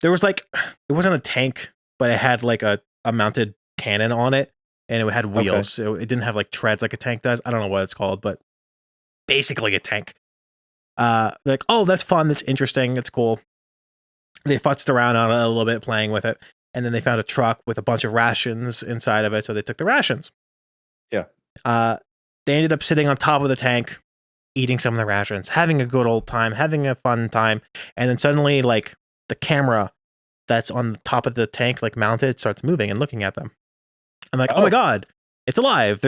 there was like, it wasn't a tank, but it had like a mounted cannon on it, and it had wheels. Okay. So it didn't have like treads like a tank does. I don't know what it's called, but basically a tank. Like, oh, that's fun. That's interesting. That's cool. They futzed around on it a little bit, playing with it. And then they found a truck with a bunch of rations inside of it. So they took the rations. Yeah. They ended up sitting on top of the tank, eating some of the rations, having a good old time, having a fun time. And then suddenly, like, the camera that's on the top of the tank, like mounted, starts moving and looking at them. I'm like, oh my God, it's alive.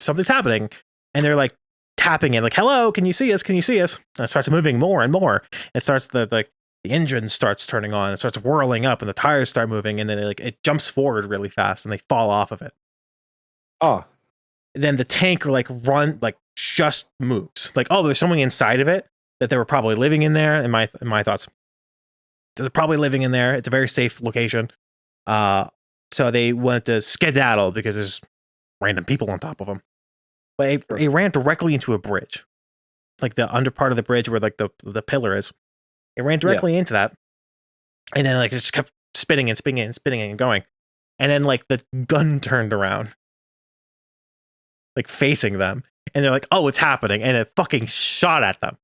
Something's happening. And they're like, tapping it like, hello, can you see us? Can you see us? And it starts moving more and more. It starts the engine starts turning on. It starts whirling up, and the tires start moving, and then it jumps forward really fast, and they fall off of it. Oh. Then the tank just moves. Like, oh, there's someone inside of it that they were probably living in there. In my thoughts, they're probably living in there. It's a very safe location. So they wanted to skedaddle because there's random people on top of them. But it ran directly into a bridge, like the under part of the bridge where like the pillar is. It ran directly into that, and then like it just kept spinning and spinning and spinning and going, and then like the gun turned around, like facing them, and they're like, "Oh, it's happening!" And it fucking shot at them,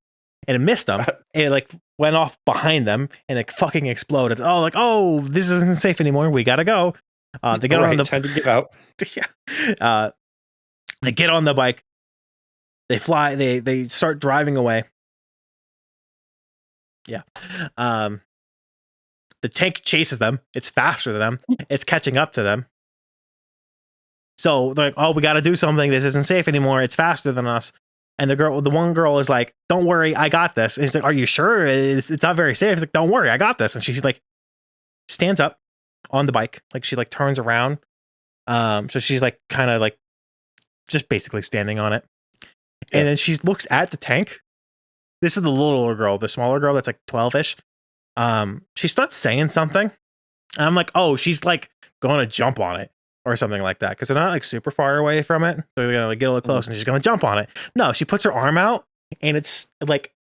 and it missed them, and it like went off behind them, and it fucking exploded. Oh, like, oh, this isn't safe anymore. We gotta go. They get on the time to get out. Yeah. They get on the bike, they fly, they start driving away. Yeah. The tank chases them. It's faster than them. It's catching up to them. So they're like, oh, we got to do something. This isn't safe anymore. It's faster than us. And the one girl is like, don't worry, I got this. And he's like, are you sure? It's not very safe. He's like, don't worry, I got this. And she's like, stands up on the bike. Like she like turns around. So she's like kind of like just basically standing on it. Yeah. And then she looks at the tank. This is the littler girl, the smaller girl that's like 12-ish. She starts saying something. And I'm like, oh, she's like going to jump on it or something like that. Because they're not like super far away from it. So they're going to like get a little close and she's going to jump on it. No, she puts her arm out and it's like,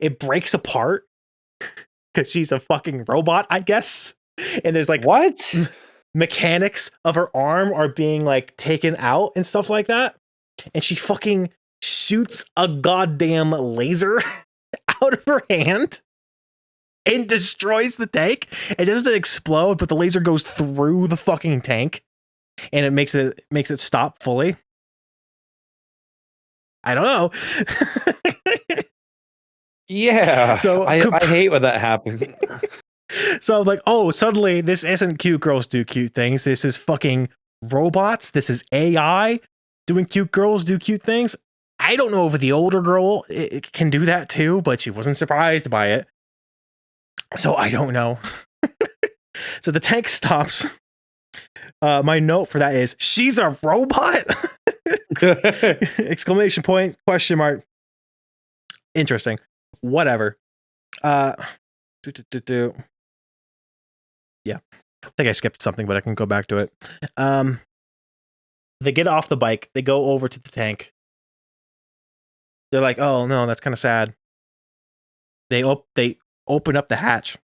it breaks apart because she's a fucking robot, I guess. And there's like, what? Mechanics of her arm are being like taken out and stuff like that. And she fucking shoots a goddamn laser out of her hand and destroys the tank. It doesn't explode, but the laser goes through the fucking tank and it makes it stop fully. I don't know. Yeah. So I hate when that happens. So I was like, oh, suddenly this isn't cute girls do cute things. This is fucking robots. This is AI doing cute girls do cute things. I don't know if the older girl it can do that too, but she wasn't surprised by it. So I don't know. So the tank stops. My note for that is, she's a robot? Exclamation point, question mark. Interesting. Whatever. Yeah. I think I skipped something, but I can go back to it. They get off the bike. They go over to the tank. They're like, oh, no, that's kind of sad. They open up the hatch.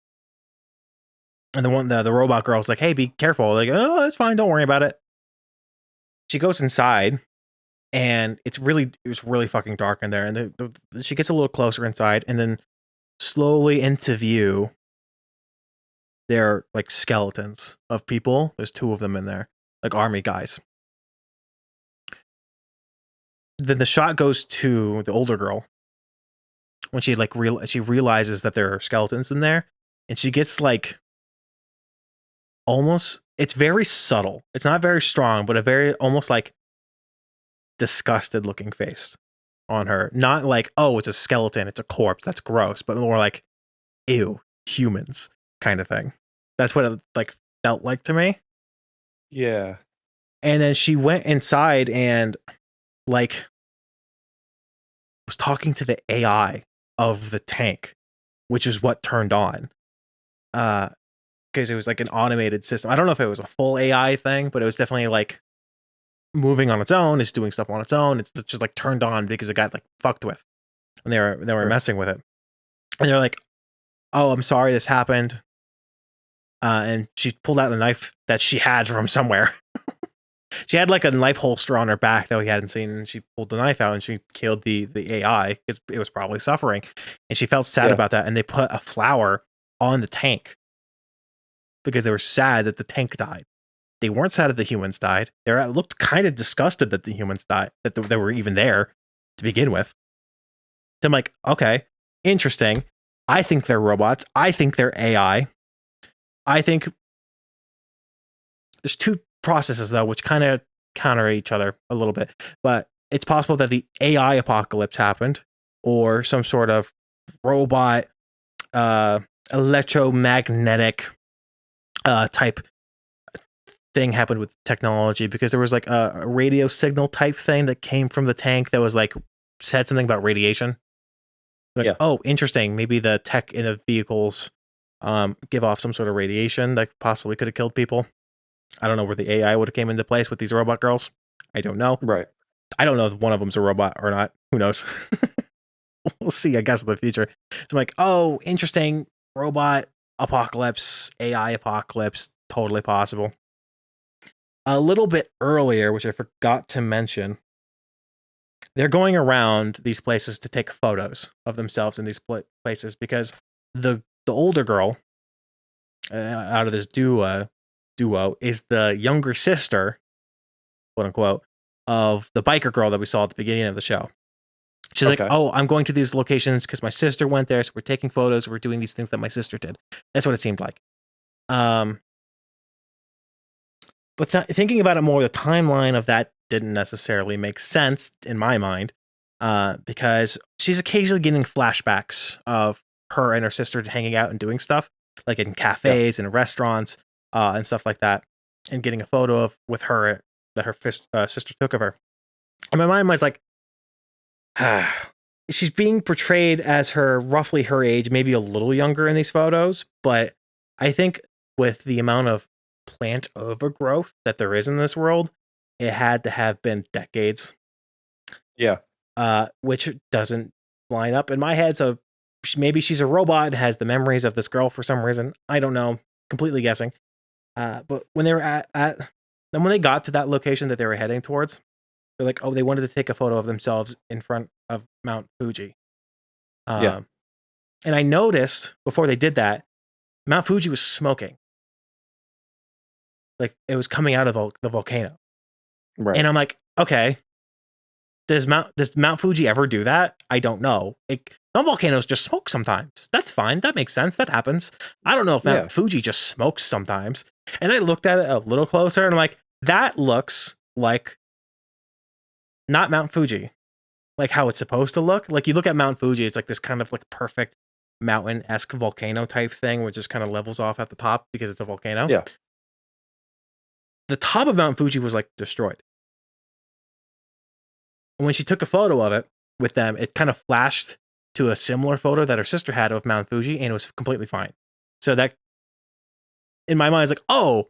And the robot girl's like, hey, be careful. Like, oh, it's fine. Don't worry about it. She goes inside. And it was really fucking dark in there. And she gets a little closer inside. And then slowly into view, they're like skeletons of people. There's 2 of them in there. like army guys. Then the shot goes to the older girl when she like she realizes that there are skeletons in there, and she gets like almost, it's very subtle. It's not very strong, but a very almost like disgusted looking face on her. Not like, oh, it's a skeleton, it's a corpse, that's gross, but more like, ew, humans kind of thing. That's what it like felt like to me. Yeah. And then she went inside and like was talking to the AI of the tank, which is what turned on. Because it was like an automated system. I don't know if it was a full AI thing, but it was definitely like moving on its own. It's doing stuff on its own. It's just like turned on because it got like fucked with, and they were messing with it. And they're like, "Oh, I'm sorry, this happened." And she pulled out a knife that she had from somewhere. She had like a knife holster on her back that we hadn't seen, and she pulled the knife out and she killed the AI because it was probably suffering, and she felt sad about that. And they put a flower on the tank because they were sad that the tank died. They weren't sad that the humans died. They looked kind of disgusted that the humans died, that they were even there to begin with. So I'm like, okay, interesting. I think they're robots. I think they're AI. I think there's two processes though, which kind of counter each other a little bit. But it's possible that the AI apocalypse happened, or some sort of robot, electromagnetic type thing happened with technology, because there was like a radio signal type thing that came from the tank that was like said something about radiation. Like, oh, interesting. Maybe the tech in the vehicles give off some sort of radiation that possibly could have killed people. I don't know where the AI would have came into place with these robot girls. I don't know. Right. I don't know if one of them's a robot or not. Who knows? We'll see, I guess, in the future. So I'm like, oh, interesting. Robot apocalypse, AI apocalypse, totally possible. A little bit earlier, which I forgot to mention, they're going around these places to take photos of themselves in these places, because the older girl out of this duo is the younger sister, quote unquote, of the biker girl that we saw at the beginning of the show. She's like, oh, I'm going to these locations because my sister went there, so we're taking photos, we're doing these things that my sister did. That's what it seemed like. But thinking about it more, the timeline of that didn't necessarily make sense in my mind, because she's occasionally getting flashbacks of her and her sister hanging out and doing stuff, like in cafes and restaurants and stuff like that, and getting a photo with her that her sister took of her. And my mind was like, she's being portrayed as roughly her age, maybe a little younger in these photos, but I think with the amount of plant overgrowth that there is in this world, it had to have been decades. Yeah. Which doesn't line up in my head. So maybe she's a robot and has the memories of this girl for some reason. I don't know. Completely guessing. But when they were then when they got to that location that they were heading towards, they're like, oh, they wanted to take a photo of themselves in front of Mount Fuji. And I noticed before they did that, Mount Fuji was smoking. Like it was coming out of the volcano. Right. And I'm like, okay, does Mount Fuji ever do that? I don't know. Some volcanoes just smoke sometimes. That's fine. That makes sense. That happens. I don't know if Mount Fuji just smokes sometimes. And I looked at it a little closer and I'm like, that looks like not Mount Fuji, like how it's supposed to look. Like you look at Mount Fuji, it's like this kind of like perfect mountain-esque volcano type thing, which just kind of levels off at the top because it's a volcano. Yeah. The top of Mount Fuji was like destroyed. And when she took a photo of it with them, it kind of flashed to a similar photo that her sister had of Mount Fuji, and it was completely fine. So that, in my mind, is like, oh,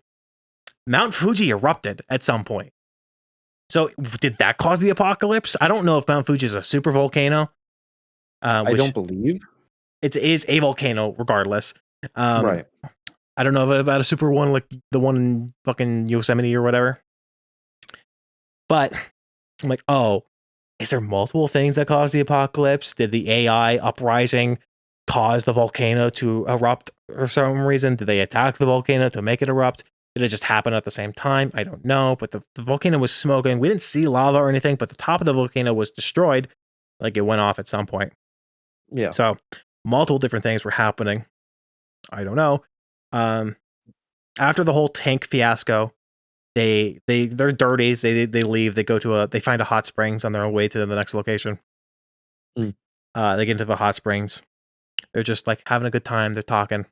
Mount Fuji erupted at some point. So did that cause the apocalypse? I don't know if Mount Fuji is a super volcano. I don't believe. It is a volcano regardless. Right. I don't know about a super one like the one in fucking Yosemite or whatever. But I'm like, oh, is there multiple things that cause the apocalypse? Did the AI uprising cause the volcano to erupt for some reason? Did they attack the volcano to make it erupt? Did it just happen at the same time? I don't know. But the volcano was smoking. We didn't see lava or anything, but the top of the volcano was destroyed. Like it went off at some point. Yeah. So multiple different things were happening. I don't know. After the whole tank fiasco, they're dirties. They leave. They go to they find a hot springs on their way to the next location. They get into the hot springs. They're just like having a good time. They're talking.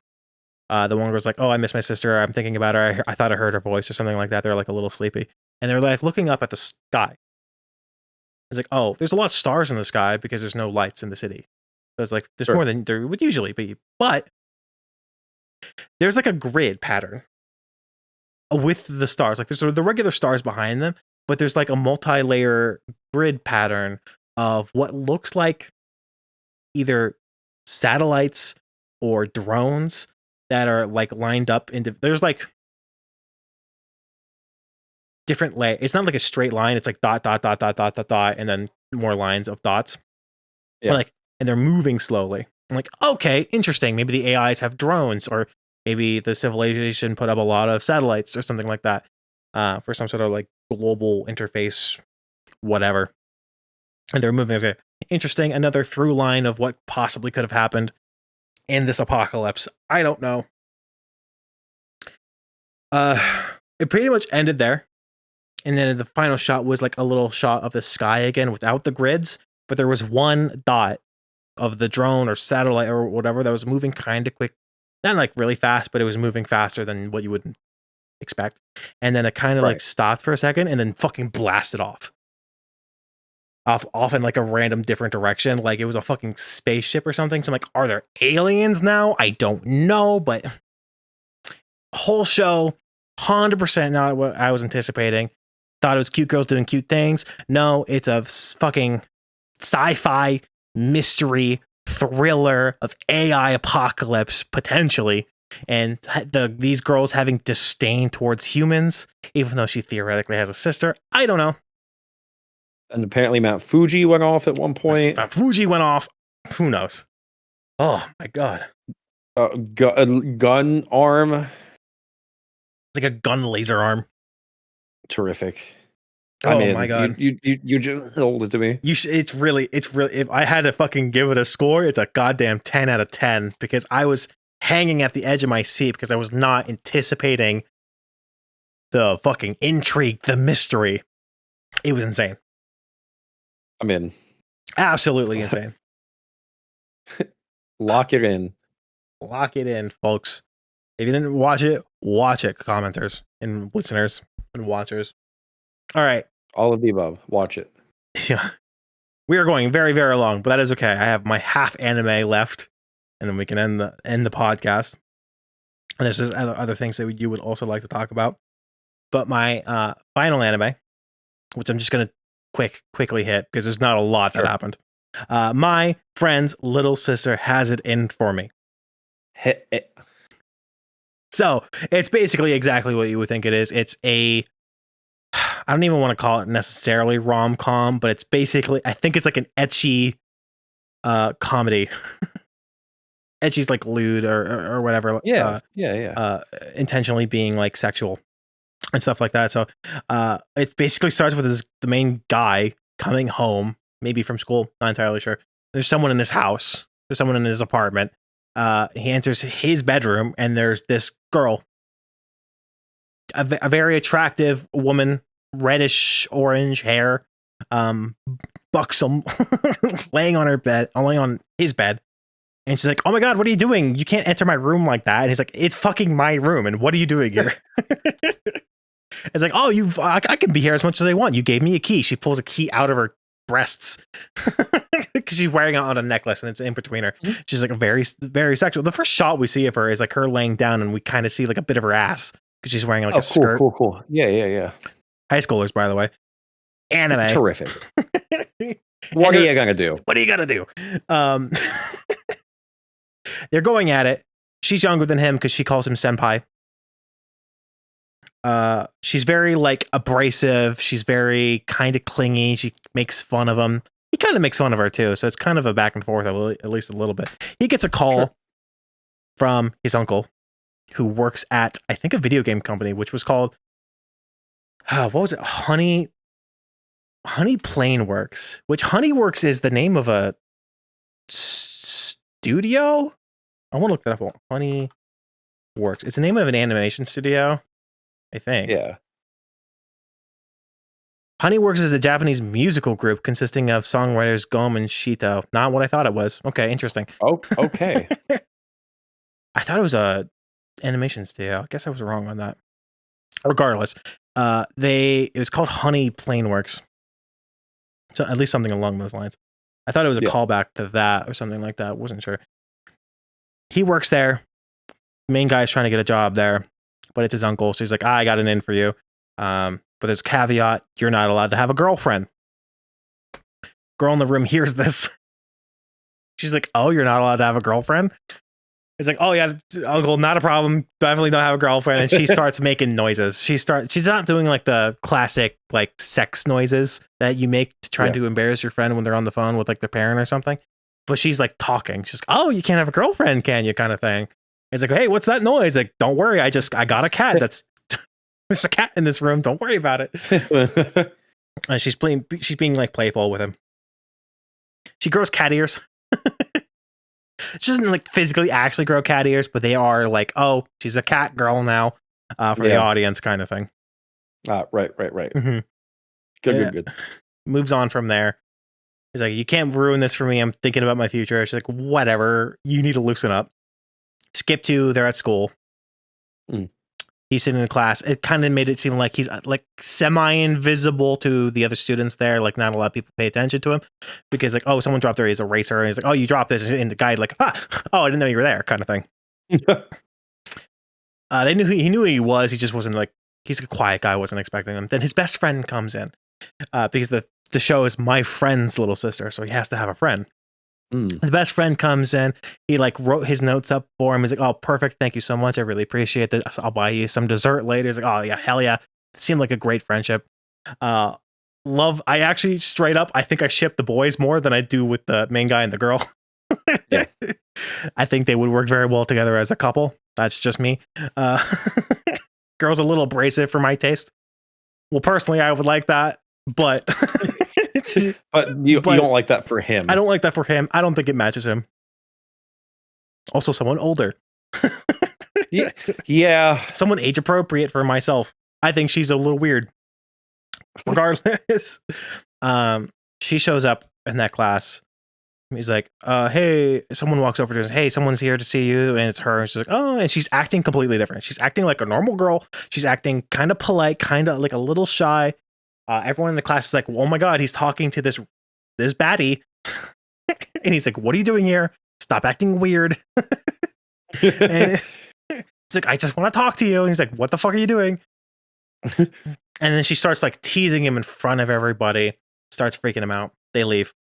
The one girl's like, "Oh, I miss my sister. I'm thinking about her. I thought I heard her voice or something like that." They're like a little sleepy, and they're like looking up at the sky. It's like, "Oh, there's a lot of stars in the sky because there's no lights in the city." So it's like there's more than there would usually be, but there's like a grid pattern with the stars. Like there's the regular stars behind them, but there's like a multi-layer grid pattern of what looks like either satellites or drones that are like lined up into. There's like different it's not like a straight line. It's like dot dot dot dot dot dot dot, and then more lines of dots. Yeah, and they're moving slowly. I'm like, okay, interesting. Maybe the AIs have drones, or maybe the civilization put up a lot of satellites or something like that for some sort of like global interface, whatever. And they're moving. Okay, interesting. Another through line of what possibly could have happened in this apocalypse. I don't know. It pretty much ended there. And then the final shot was like a little shot of the sky again without the grids, but there was one dot of the drone or satellite or whatever that was moving kind of quick. Not like really fast, but it was moving faster than what you would expect. And then it kind of like stopped for a second and then fucking blasted off in like a random different direction. Like it was a fucking spaceship or something. So I'm like, are there aliens now? I don't know, but whole show, 100% not what I was anticipating. Thought it was cute girls doing cute things. No, it's a fucking sci-fi mystery thriller of AI apocalypse, potentially. And these girls having disdain towards humans, even though she theoretically has a sister. I don't know. And apparently Mount Fuji went off at one point. Mount Fuji went off. Who knows? Oh, my God. Gun arm. It's like a gun laser arm. Terrific. Oh my God. You just sold it to me. It's really, if I had to fucking give it a score, it's a goddamn 10 out of 10 because I was hanging at the edge of my seat because I was not anticipating the fucking intrigue, the mystery. It was insane. I'm in. Absolutely insane. Lock it in. Lock it in, folks. If you didn't watch it, commenters and listeners and watchers. All right. All of the above. Watch it. Yeah. We are going very, very long, but that is okay. I have my half anime left, and then we can end the podcast. And there's just other things that you would also like to talk about. But my final anime, which I'm just gonna quickly hit because there's not a lot that happened. My friend's little sister has it in for me. Hit it. So it's basically exactly what you would think it is. It's a, I don't even want to call it necessarily rom-com, but it's basically, I think it's like an ecchi comedy. Ecchi's like lewd or whatever. Yeah. Intentionally being like sexual and stuff like that. So it basically starts with the main guy coming home, maybe from school, not entirely sure. There's someone in his house. There's someone in his apartment. He enters his bedroom and there's this girl, a very attractive woman, reddish orange hair, buxom, laying on his bed. And she's like, "Oh my God, what are you doing? You can't enter my room like that." And he's like, "It's fucking my room. And what are you doing here?" It's like, "Oh, I can be here as much as I want. You gave me a key." She pulls a key out of her breasts because she's wearing it on a necklace and it's in between her. Mm-hmm. She's like a very, very sexual. The first shot we see of her is like her laying down and we kind of see like a bit of her ass because she's wearing like a skirt. Cool. Yeah. High schoolers, by the way. Anime. Terrific. What are you gonna do? What are you gonna do? They're going at it. She's younger than him because she calls him senpai. She's very like abrasive. She's very kind of clingy. She makes fun of him. He kind of makes fun of her too. So it's kind of a back and forth, at least a little bit. He gets a call from his uncle who works at, I think, a video game company, which was called, what was it? Honey Planeworks, which Honeyworks is the name of a studio. I want to look that up. Honeyworks. It's the name of an animation studio, I think. Yeah. Honeyworks is a Japanese musical group consisting of songwriters Gom and Shito. Not what I thought it was. Okay, interesting. Oh, okay. I thought it was a animation studio. I guess I was wrong on that. Regardless, it was called Honey Planeworks. So at least something along those lines. I thought it was a callback to that or something like that. Wasn't sure. He works there. Main guy's trying to get a job there, but it's his uncle. So he's like, I got an in for you. But there's a caveat, you're not allowed to have a girlfriend. Girl in the room hears this. She's like, oh, you're not allowed to have a girlfriend? He's like, oh yeah, uncle, not a problem. Definitely don't have a girlfriend. And she starts making noises. She's not doing like the classic like sex noises that you make to try to embarrass your friend when they're on the phone with like their parent or something. But she's like talking. She's like, oh, you can't have a girlfriend, can you? Kind of thing. He's like, hey, what's that noise? Like, don't worry. I got a cat. There's a cat in this room. Don't worry about it. And she's being like playful with him. She grows cat ears. She doesn't like physically actually grow cat ears, but they are like, oh, she's a cat girl now for the audience kind of thing. Right. Mm-hmm. Good. Moves on from there. He's like, you can't ruin this for me. I'm thinking about my future. She's like, whatever. You need to loosen up. Skip to, they're at school. He's sitting in class. It kind of made it seem like he's like semi-invisible to the other students there. Like not a lot of people pay attention to him because like, oh, someone dropped his eraser. And he's like, oh, you dropped this. And the guy like, oh, I didn't know you were there kind of thing. He knew who he was. He just wasn't like, he's a quiet guy. Wasn't expecting him. Then his best friend comes in because the show is my friend's little sister. So he has to have a friend. The best friend comes in. He like wrote his notes up for him. He's like, oh, perfect. Thank you so much. I really appreciate that. I'll buy you some dessert later. He's like, oh yeah, hell yeah. It seemed like a great friendship. I actually straight up, I think I ship the boys more than I do with the main guy and the girl. Yeah. I think they would work very well together as a couple. That's just me. Girl's a little abrasive for my taste. Well, personally, I would like that, but you don't like that for him. I don't like that for him. I don't think it matches him. Also, someone older. Yeah. Someone age appropriate for myself. I think she's a little weird. Regardless, she shows up in that class. He's like, hey, someone walks over to her. Hey, someone's here to see you. And it's her. And she's like, oh, and she's acting completely different. She's acting like a normal girl. She's acting kind of polite, kind of like a little shy. Everyone in the class is like, oh my God, he's talking to this baddie. And he's like, what are you doing here? Stop acting weird. And he's like, I just want to talk to you. And he's like, what the fuck are you doing? And then she starts like teasing him in front of everybody, starts freaking him out. They leave.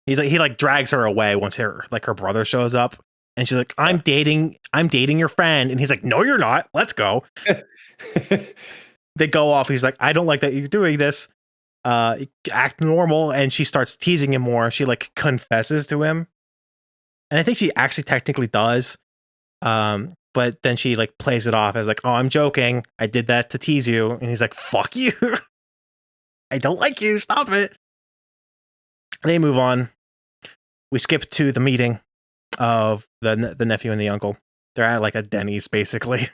He drags her away once her brother shows up. And she's like, I'm dating your friend. And he's like, no, you're not. Let's go. They go off. He's like, I don't like that you're doing this. Act normal. And she starts teasing him more. She like confesses to him. And I think she actually technically does. But then she like plays it off as like, oh, I'm joking. I did that to tease you. And he's like, fuck you. I don't like you. Stop it. They move on. We skip to the meeting of the nephew and the uncle. They're at like a Denny's basically.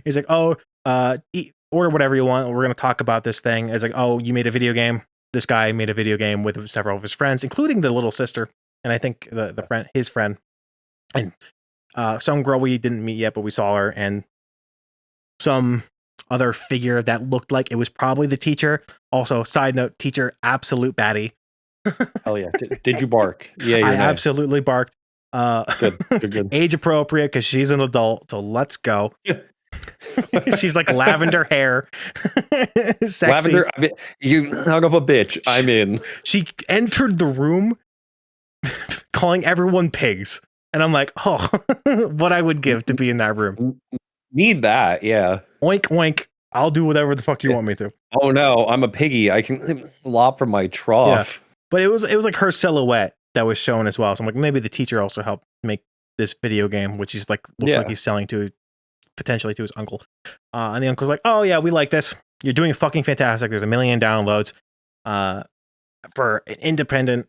He's like, oh, eat, order whatever you want. We're going to talk about this thing. It's like, oh, you made a video game. This guy made a video game with several of his friends, including the little sister. And I think his friend. And some girl we didn't meet yet, but we saw her. And some other figure that looked like it was probably the teacher. Also, side note, teacher, absolute baddie. Hell yeah. Did you bark? Yeah, I absolutely barked. Good. Age appropriate because she's an adult. So let's go. She's like lavender hair. Sexy. Lavender, you son of a bitch. I'm in. She entered the room calling everyone pigs. And I'm like, oh, what I would give to be in that room. Need that, yeah. Oink, oink. I'll do whatever the fuck you want me to. Oh no, I'm a piggy. I can slop from my trough. Yeah. But it was like her silhouette that was shown as well. So I'm like, maybe the teacher also helped make this video game, which he's like looks like he's selling to potentially to his uncle. And the uncle's like, "Oh yeah, we like this. You're doing fucking fantastic. There's 1 million downloads for an independent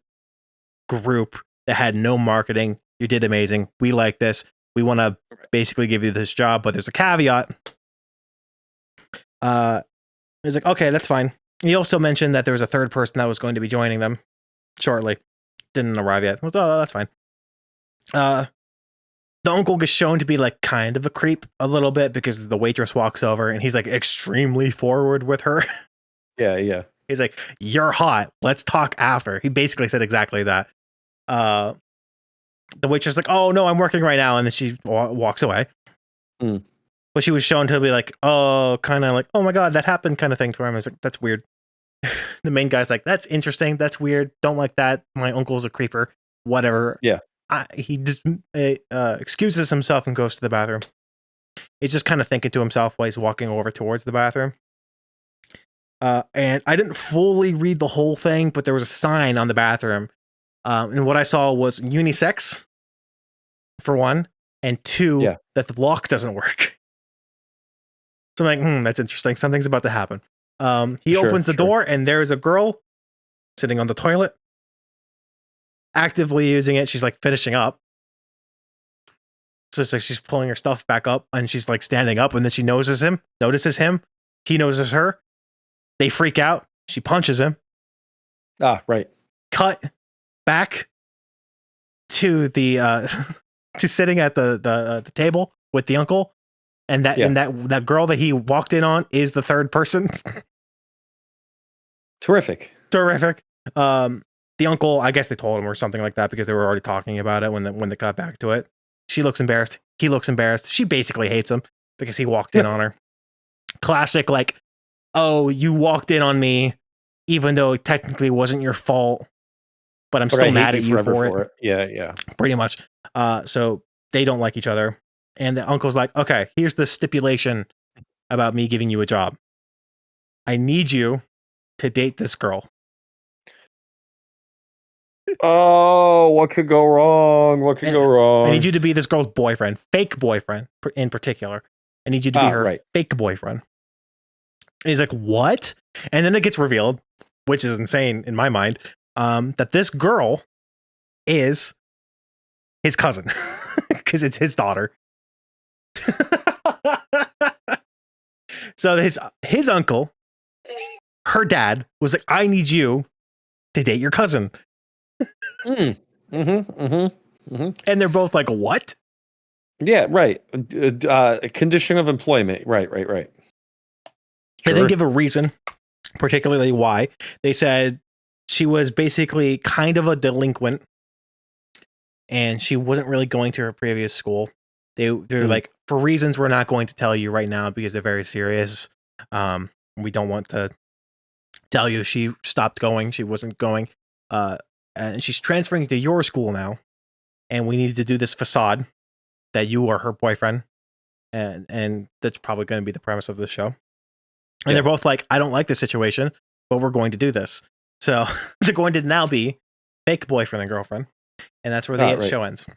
group that had no marketing. You did amazing. We like this. We want to basically give you this job, but there's a caveat." He's like, "Okay, that's fine." He also mentioned that there was a third person that was going to be joining them shortly. Didn't arrive yet. I was, "Oh, that's fine." The uncle gets shown to be like kind of a creep a little bit because the waitress walks over and he's like extremely forward with her. Yeah. He's like, "You're hot. Let's talk after." He basically said exactly that. The waitress is like, "Oh no, I'm working right now," and then she walks away. But she was shown to be like, "Oh, kind of like, oh my god, that happened," kind of thing to him. I was like, "That's weird." The main guy's like, "That's interesting. That's weird. Don't like that. My uncle's a creeper. Whatever." Yeah. He just excuses himself and goes to the bathroom. He's just kind of thinking to himself while he's walking over towards the bathroom. And I didn't fully read the whole thing, but there was a sign on the bathroom. And what I saw was unisex, for one, and two, that the lock doesn't work. So I'm like, that's interesting. Something's about to happen. He opens the door, and there's a girl sitting on the toilet, actively using it. She's like finishing up. So it's like she's pulling her stuff back up, and she's like standing up, and then she notices him. He notices her. They freak out. She punches him. Right. Cut back to the to sitting at the table with the uncle, and that girl that he walked in on is the third person. Terrific. The uncle, I guess they told him or something like that because they were already talking about it when they got back to it. She looks embarrassed. He looks embarrassed. She basically hates him because he walked in on her. Classic, like, "Oh, you walked in on me, even though it technically wasn't your fault, but I'm still mad at you for it." Yeah. Pretty much. So they don't like each other. And the uncle's like, "Okay, here's the stipulation about me giving you a job. I need you to date this girl." Oh, what could go wrong? I need you to be this girl's boyfriend, fake boyfriend in particular. I need you to be her fake boyfriend. And he's like, "What?" And then it gets revealed, which is insane in my mind, that this girl is his cousin because it's his daughter. So his uncle, her dad, was like, "I need you to date your cousin." And they're both like, "What?" Yeah, right. Condition of employment. Right. Sure. They didn't give a reason, particularly why. They said she was basically kind of a delinquent, and she wasn't really going to her previous school. They're like, "For reasons we're not going to tell you right now because they're very serious. We don't want to tell you she stopped going. She wasn't going. And she's transferring to your school now. And we need to do this facade that you are her boyfriend." And that's probably going to be the premise of the show. And they're both like, "I don't like this situation, but we're going to do this." So they're going to now be fake boyfriend and girlfriend. And that's where the show ends.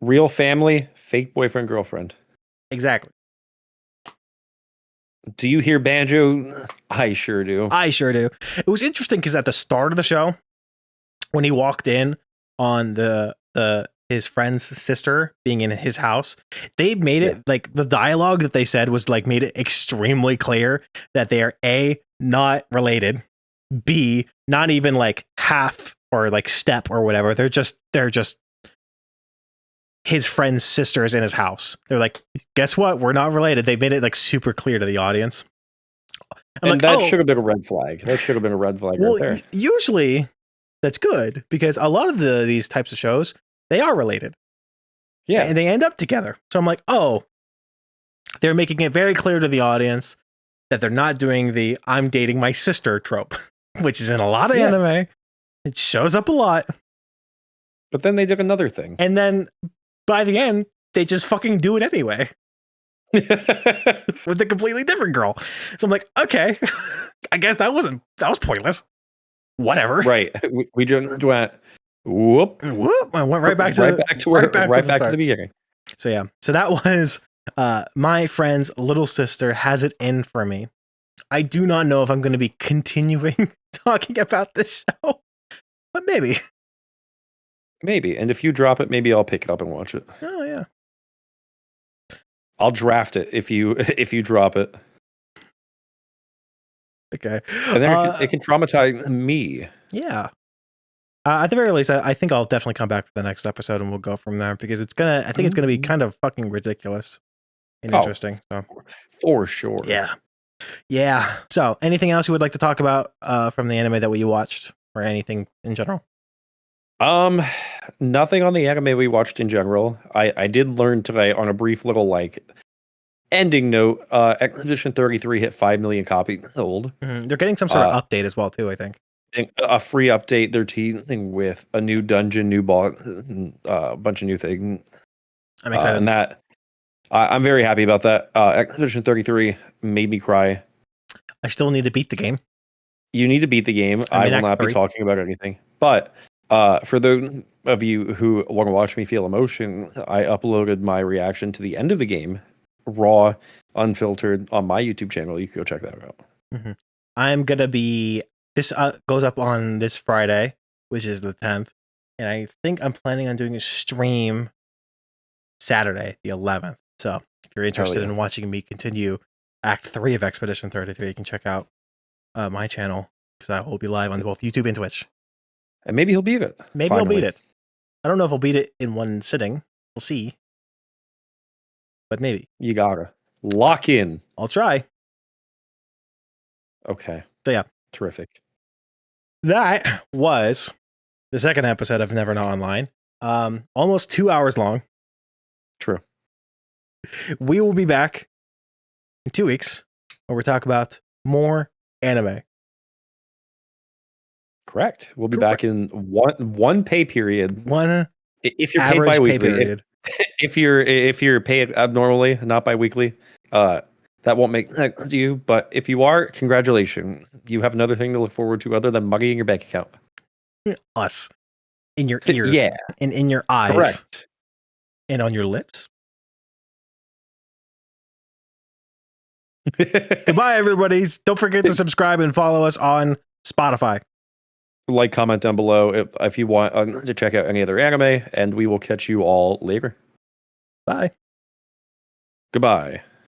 Real family, fake boyfriend, girlfriend. Exactly. Do you hear banjo? I sure do. It was interesting because at the start of the show, when he walked in on his friend's sister being in his house, they made it like the dialogue that they said was like made it extremely clear that they are A, not related, B, not even like half or like step or whatever. They're just his friend's sisters in his house. They're like, "Guess what? We're not related." They made it like super clear to the audience. That should have been a red flag. That should have been a red flag right there. Usually that's good because a lot of these types of shows, they are related. Yeah. And they end up together. So I'm like, oh, they're making it very clear to the audience that they're not doing the "I'm dating my sister" trope, which is in a lot of anime. It shows up a lot. But then they did another thing. And then by the end, they just fucking do it anyway. With a completely different girl. So I'm like, okay, I guess that was pointless. Whatever. Right. We just went, Whoop. Whoop! I went right back to right back to where right back to start. the beginning. So yeah, so that was my friend's little sister has it in for me. I do not know if I'm going to be continuing talking about this show, but maybe. Maybe. And if you drop it, maybe I'll pick it up and watch it. Oh yeah. I'll draft it if you drop it. Okay. And then it can traumatize me. Yeah. At the very least, I think I'll definitely come back for the next episode and we'll go from there because I think it's gonna be kind of fucking ridiculous and interesting. So for sure. Yeah. Yeah. So anything else you would like to talk about from the anime that you watched or anything in general? Nothing on the anime we watched in general. I did learn today on a brief little like ending note, Expedition 33 hit 5 million copies sold. Mm-hmm. They're getting some sort of update as well too, I think. A free update. They're teasing with a new dungeon, new boss, and a bunch of new things. I'm excited. And that I'm very happy about that. Expedition 33 made me cry. I still need to beat the game. You need to beat the game. I will not be talking about anything. But for those of you who want to watch me feel emotions, I uploaded my reaction to the end of the game, raw, unfiltered, on my YouTube channel. You can go check that out. Mm-hmm. I'm gonna be. This goes up on this Friday, which is the 10th, and I think I'm planning on doing a stream Saturday, the 11th. So if you're interested in watching me continue Act 3 of Expedition 33, you can check out my channel because I will be live on both YouTube and Twitch. And maybe he'll beat it. Maybe I'll beat it. I don't know if I'll beat it in one sitting. We'll see. But maybe. You gotta. Lock in. I'll try. Okay. So yeah. Terrific. That was the second episode of NeverNotOnline. Almost 2 hours long. True. We will be back in 2 weeks where we talk about more anime. Correct. We'll be back in one pay period. One if you're paid bi-weekly. If you're paid abnormally, not bi-weekly, that won't make sense to you. But if you are, congratulations. You have another thing to look forward to other than money in your bank account. Us. In your ears. Yeah. And in your eyes. Correct. And on your lips. Goodbye, everybody. Don't forget to subscribe and follow us on Spotify. Like, comment down below if you want to check out any other anime, and we will catch you all later. Bye. Goodbye.